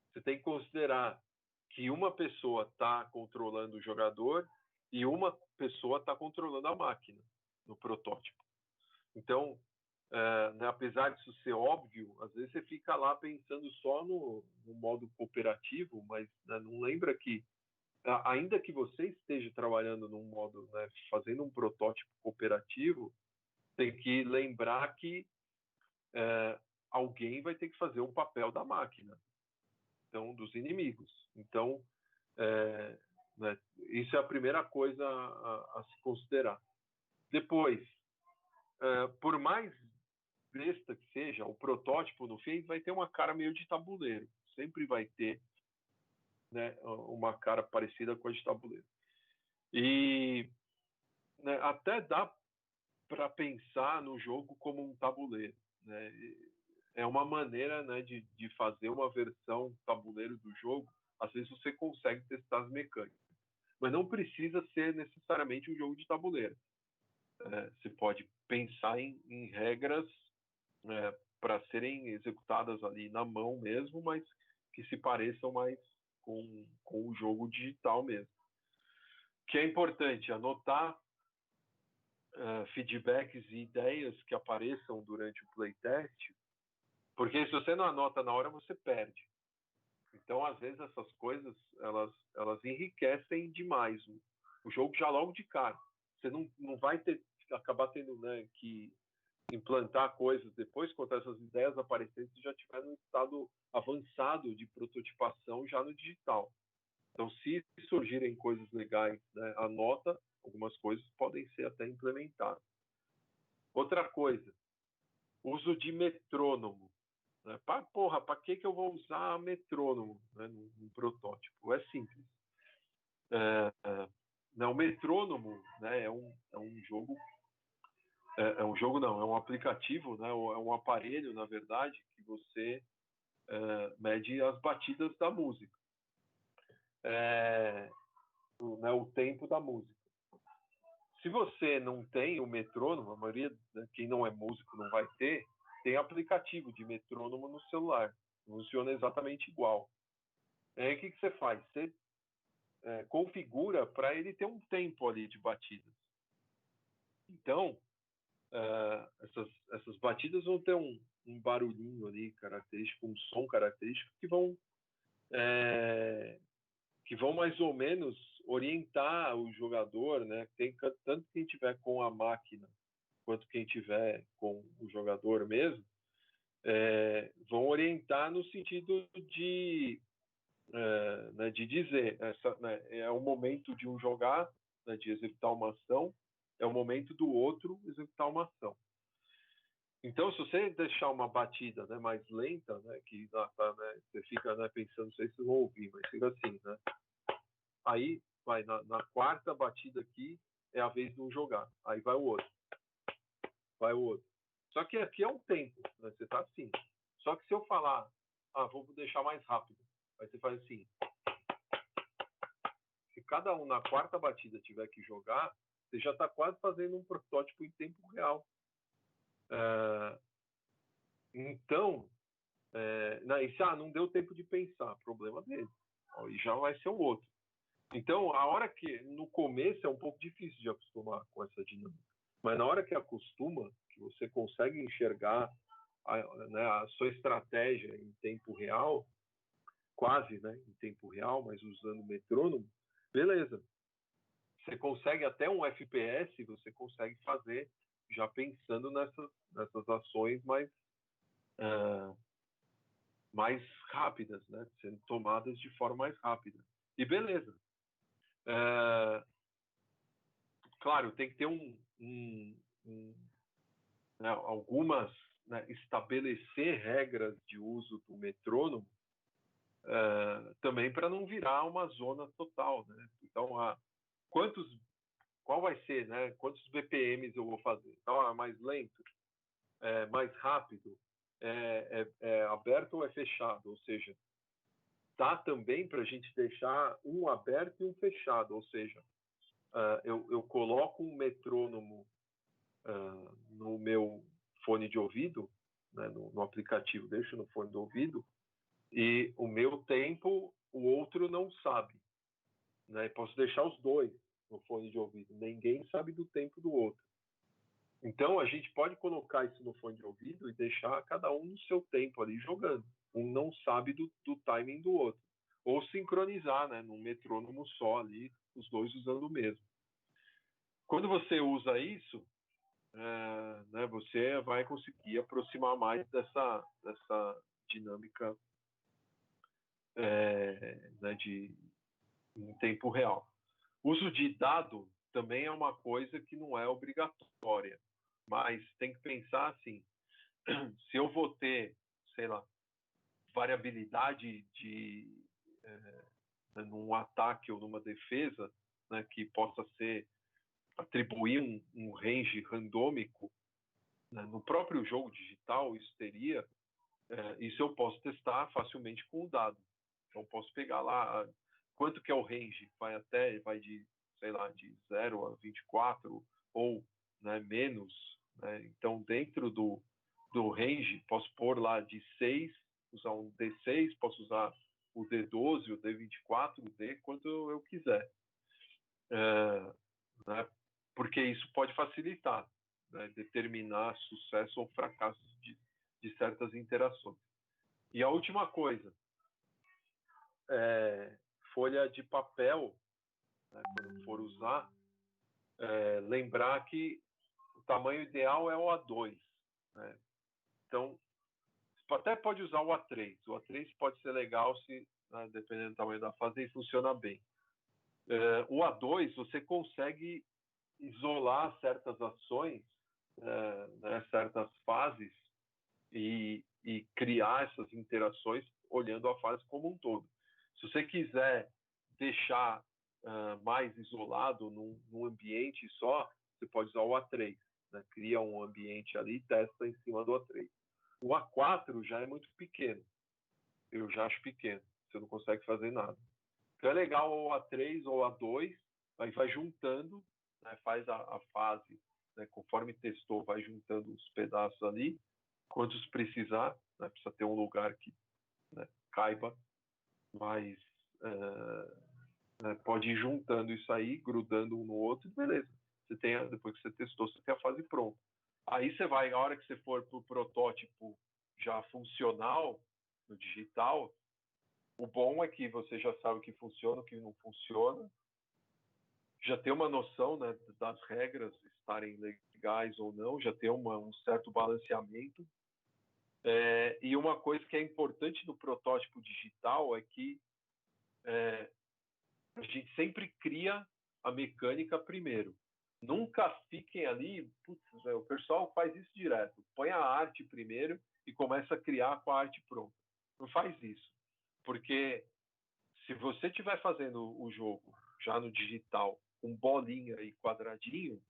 Speaker 1: você tem que considerar que uma pessoa está controlando o jogador e uma pessoa está controlando a máquina no protótipo. Então, né, apesar disso ser óbvio, às vezes você fica lá pensando só no modo cooperativo, mas, né, não lembra que, ainda que você esteja trabalhando num modo, né, fazendo um protótipo cooperativo, tem que lembrar que alguém vai ter que fazer o papel da máquina, então, dos inimigos. Então, né, isso é a primeira coisa a se considerar. Depois, por mais besta que seja, o protótipo no fim vai ter uma cara meio de tabuleiro. Sempre vai ter, né, uma cara parecida com a de tabuleiro. E, né, até dá para pensar no jogo como um tabuleiro, né? É uma maneira, né, de fazer uma versão tabuleiro do jogo. Às vezes você consegue testar as mecânicas, mas não precisa ser necessariamente um jogo de tabuleiro. Você pode pensar em regras para serem executadas ali na mão mesmo, mas que se pareçam mais com o jogo digital mesmo. Que é importante anotar feedbacks e ideias que apareçam durante o playtest, porque se você não anota na hora, você perde. Então, às vezes, essas coisas, elas enriquecem demais o jogo já logo de cara. Você não vai acabar tendo, né, que implantar coisas depois, quando essas ideias aparecerem, você já estiver num estado avançado de prototipação já no digital. Então, se surgirem coisas legais, né, anota, algumas coisas podem ser até implementadas. Outra coisa, uso de metrônomo. Né? Para que eu vou usar metrônomo, né, num protótipo? É simples. O metrônomo, né, é um jogo. É um jogo, não, é um aplicativo, né, é um aparelho, na verdade, que você mede as batidas da música. O tempo da música. Se você não tem o metrônomo, a maioria, né, quem não é músico não vai ter, tem aplicativo de metrônomo no celular. Funciona exatamente igual. Aí o que você faz? Você configura para ele ter um tempo ali de batidas. Então, essas batidas vão ter um barulhinho ali característico, um som característico que vão mais ou menos orientar o jogador, né? Tanto quem tiver com a máquina quanto quem tiver com o jogador mesmo, vão orientar no sentido de dizer, é o momento de um jogar, né, de executar uma ação, é o momento do outro executar uma ação. Então, se você deixar uma batida, né, mais lenta, né, que você fica, né, pensando, não sei se vocês vão ouvir, mas fica assim, né? Aí, vai, na quarta batida aqui, é a vez de um jogar. Aí vai o outro. Vai o outro. Só que aqui é um tempo, né? Você tá assim. Só que se eu falar, vou deixar mais rápido. Aí você faz assim. Se cada um na quarta batida tiver que jogar, você já está quase fazendo um protótipo em tempo real. Então, não deu tempo de pensar, problema dele. E já vai ser o outro. Então, a hora que, no começo, é um pouco difícil de acostumar com essa dinâmica. Mas na hora que acostuma, que você consegue enxergar a sua estratégia em tempo real, quase, né, em tempo real, mas usando metrônomo, beleza. Você consegue até um FPS, você consegue fazer já pensando nessas ações mais rápidas, né, sendo tomadas de forma mais rápida. E beleza. Claro, tem que ter algumas, né, estabelecer regras de uso do metrônomo também para não virar uma zona total, né? Então, qual vai ser, né? Quantos BPMs eu vou fazer? Então, mais lento, mais rápido, é aberto ou é fechado? Ou seja, dá também para a gente deixar um aberto e um fechado, ou seja, eu coloco um metrônomo no meu fone de ouvido, né, no aplicativo, deixo no fone de ouvido, e o meu tempo o outro não sabe. Né? Posso deixar os dois no fone de ouvido, ninguém sabe do tempo do outro. Então, a gente pode colocar isso no fone de ouvido e deixar cada um no seu tempo ali jogando. Um não sabe do timing do outro. Ou sincronizar, né, num metrônomo só ali, os dois usando o mesmo. Quando você usa isso, né, você vai conseguir aproximar mais dessa dinâmica né, em tempo real. Uso de dado também é uma coisa que não é obrigatória, mas tem que pensar assim, se eu vou ter, sei lá, variabilidade num ataque ou numa defesa, né, que possa atribuir um range randômico, né, no próprio jogo digital, isso eu posso testar facilmente com o dado. Então, posso pegar lá quanto que é o range, vai de, sei lá, de 0 a 24, ou, né, menos. Né? Então, dentro do range, posso pôr lá de 6, usar um D6, posso usar o D12, o D24, o D, quanto eu quiser. Né? porque isso pode facilitar, né, determinar sucesso ou fracasso de certas interações. E a última coisa, folha de papel, né, quando for usar, lembrar que o tamanho ideal é o A2. Né? Então, até pode usar o A3. O A3 pode ser legal se, né, dependendo do tamanho da fase, ele funciona bem. O A2, você consegue isolar certas ações, né, certas fases, e criar essas interações olhando a fase como um todo. Se você quiser deixar mais isolado num ambiente só, você pode usar o A3. Né? Cria um ambiente ali e testa em cima do A3. O A4 já é muito pequeno. Eu já acho pequeno. Você não consegue fazer nada. Então é legal o A3 ou o A2, aí vai juntando, né? Faz a fase, né? Conforme testou, vai juntando os pedaços ali, quantos precisar, né? Precisa ter um lugar que, né, caiba, mas pode ir juntando isso aí, grudando um no outro, e beleza. Você tem, depois que você testou, você tem a fase pronta. Aí você vai, na hora que você for para o protótipo já funcional, no digital, o bom é que você já sabe o que funciona, o que não funciona, já tem uma noção, né, das regras estarem legais ou não, já tem um certo balanceamento. E uma coisa que é importante no protótipo digital é que a gente sempre cria a mecânica primeiro. Nunca fiquem ali, putz, o pessoal faz isso direto, põe a arte primeiro e começa a criar com a arte pronta. Não faz isso, porque se você estiver fazendo o jogo já no digital, com bolinha e quadradinho,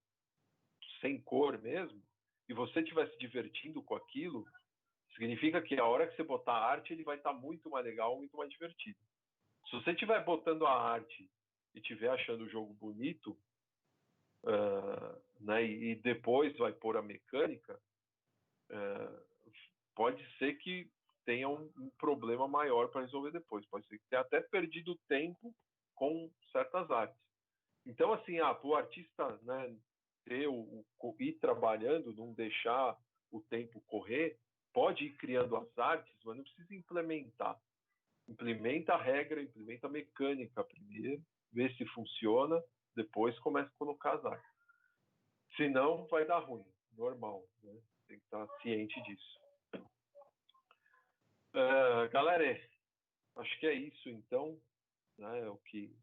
Speaker 1: sem cor mesmo, e você estiver se divertindo com aquilo, significa que a hora que você botar a arte, ele vai estar muito mais legal, muito mais divertido. Se você estiver botando a arte e estiver achando o jogo bonito, né, e depois vai pôr a mecânica, pode ser que tenha um problema maior para resolver depois. Pode ser que tenha até perdido tempo com certas artes. Então, assim, para o artista, né, ir trabalhando, não deixar o tempo correr, pode ir criando as artes, mas não precisa implementar. Implementa a regra, implementa a mecânica primeiro, vê se funciona, depois começa a colocar as artes. Senão, vai dar ruim, normal, né? Tem que estar ciente disso. Galera, acho que é isso, então, né? O que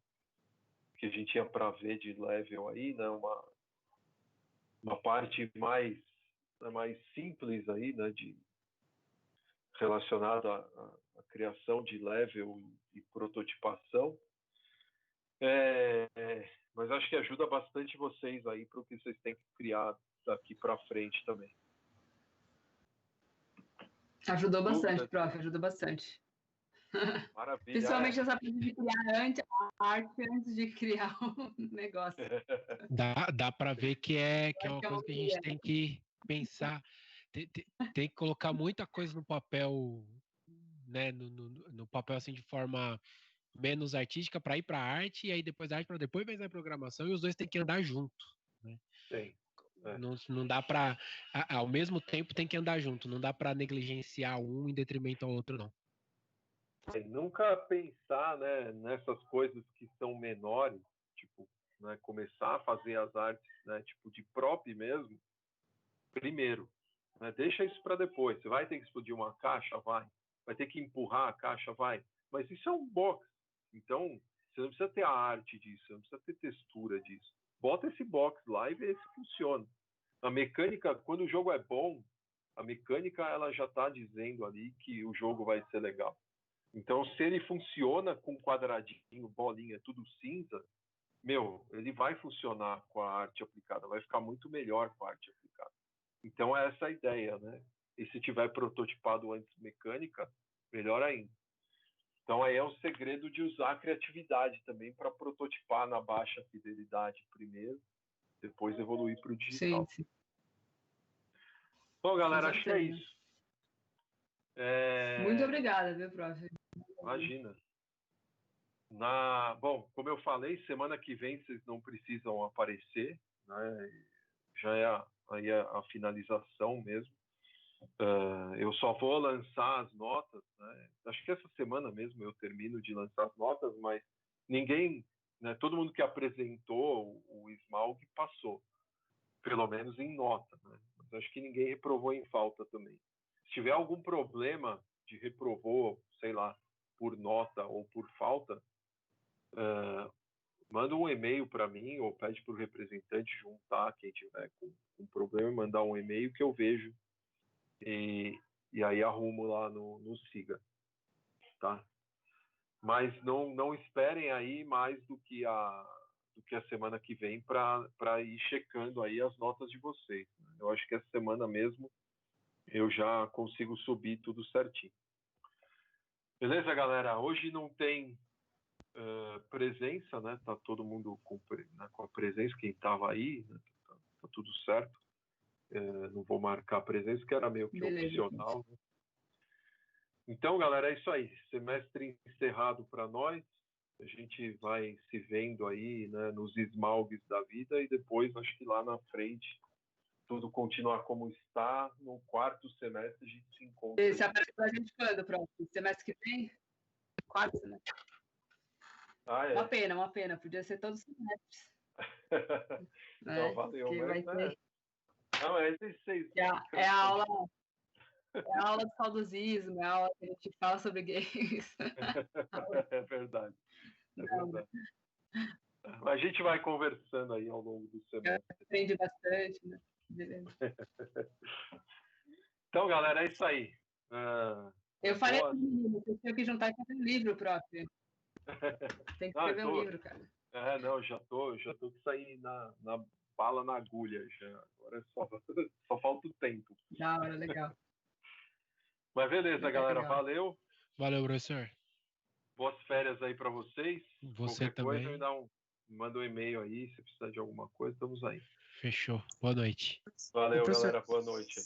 Speaker 1: a gente tinha para ver de level aí, né? Uma parte mais simples aí, né? Relacionada à criação de level e prototipação. Mas acho que ajuda bastante vocês aí para o que vocês têm que criar daqui para frente também.
Speaker 4: Ajudou bastante, prof, ajudou bastante.
Speaker 1: Maravilha.
Speaker 4: Principalmente essa parte de criar a arte antes de criar o negócio.
Speaker 2: Dá para ver que é uma coisa que a gente tem que pensar, tem que colocar muita coisa no papel, né, no papel assim de forma menos artística para ir para a arte, e aí depois da arte para depois pensar em programação, e os dois têm que andar junto, né?
Speaker 1: Sim.
Speaker 2: Não dá para, ao mesmo tempo tem que andar junto, não dá para negligenciar um em detrimento ao outro, não.
Speaker 1: Nunca pensar, né, nessas coisas que são menores, tipo, né, começar a fazer as artes, né, tipo de prop mesmo, primeiro. Né, deixa isso para depois. Você vai ter que explodir uma caixa? Vai ter que empurrar a caixa? Vai. Mas isso é um box. Então, você não precisa ter a arte disso, você não precisa ter textura disso. Bota esse box lá e vê se funciona. A mecânica, quando o jogo é bom, a mecânica ela já está dizendo ali que o jogo vai ser legal. Então, se ele funciona com quadradinho, bolinha, tudo cinza, ele vai funcionar com a arte aplicada, vai ficar muito melhor com a arte aplicada. Então, é essa a ideia, né? E se tiver prototipado antes mecânica, melhor ainda. Então, aí é o segredo de usar a criatividade também para prototipar na baixa fidelidade primeiro, depois evoluir para o digital.
Speaker 4: Sim.
Speaker 1: Bom, galera, acho que é isso.
Speaker 4: Muito obrigada, viu, prof?
Speaker 1: Imagina. Bom, como eu falei, semana que vem vocês não precisam aparecer, né? Já é aí a finalização mesmo. Eu só vou lançar as notas, né? Acho que essa semana mesmo eu termino de lançar as notas, mas ninguém, né, todo mundo que apresentou o Smaug passou, pelo menos em nota, né? Mas acho que ninguém reprovou em falta também. Se tiver algum problema de reprovou, sei lá, por nota ou por falta, manda um e-mail para mim ou pede para o representante juntar quem tiver com problema, mandar um e-mail que eu vejo e aí arrumo lá no Siga, tá? Mas não esperem aí mais do que a semana que vem para ir checando aí as notas de vocês, né? Eu acho que essa semana mesmo eu já consigo subir tudo certinho. Beleza, galera? Hoje não tem presença, né? Tá todo mundo com a presença, quem estava aí, né? Tá tudo certo. Não vou marcar a presença, que era meio que opcional, né? Então, galera, é isso aí. Semestre encerrado para nós. A gente vai se vendo aí, né, nos esmalgues da vida e depois, acho que lá na frente, tudo continuar como está. No quarto semestre, a gente se encontra.
Speaker 4: Esse aparece pra gente quando, pronto? Semestre que vem? Quarto semestre.
Speaker 1: É.
Speaker 4: Uma pena. Podia ser todos os semestres.
Speaker 1: Então, valeu.
Speaker 4: Mas vai ter...
Speaker 1: Não, esses 6
Speaker 4: é a aula de saudosismo, é a aula que a gente fala sobre games.
Speaker 1: É verdade. Verdade. A gente vai conversando aí ao longo do semestre.
Speaker 4: Aprende bastante, né? Beleza.
Speaker 1: Então, galera, é isso aí.
Speaker 4: Eu falei para o menino, você tem que juntar e fazer um livro próprio. Tem que escrever um livro, cara.
Speaker 1: Não, já tô que sair na bala na agulha já. Agora só falta o tempo.
Speaker 4: Da hora, legal.
Speaker 1: Mas beleza, galera. Legal. Valeu.
Speaker 2: Valeu, professor.
Speaker 1: Boas férias aí para vocês.
Speaker 2: Você
Speaker 1: Qualquer
Speaker 2: também.
Speaker 1: coisa, manda um e-mail aí, se precisar de alguma coisa, estamos aí.
Speaker 2: Fechou. Boa noite.
Speaker 1: Valeu, galera. Boa noite.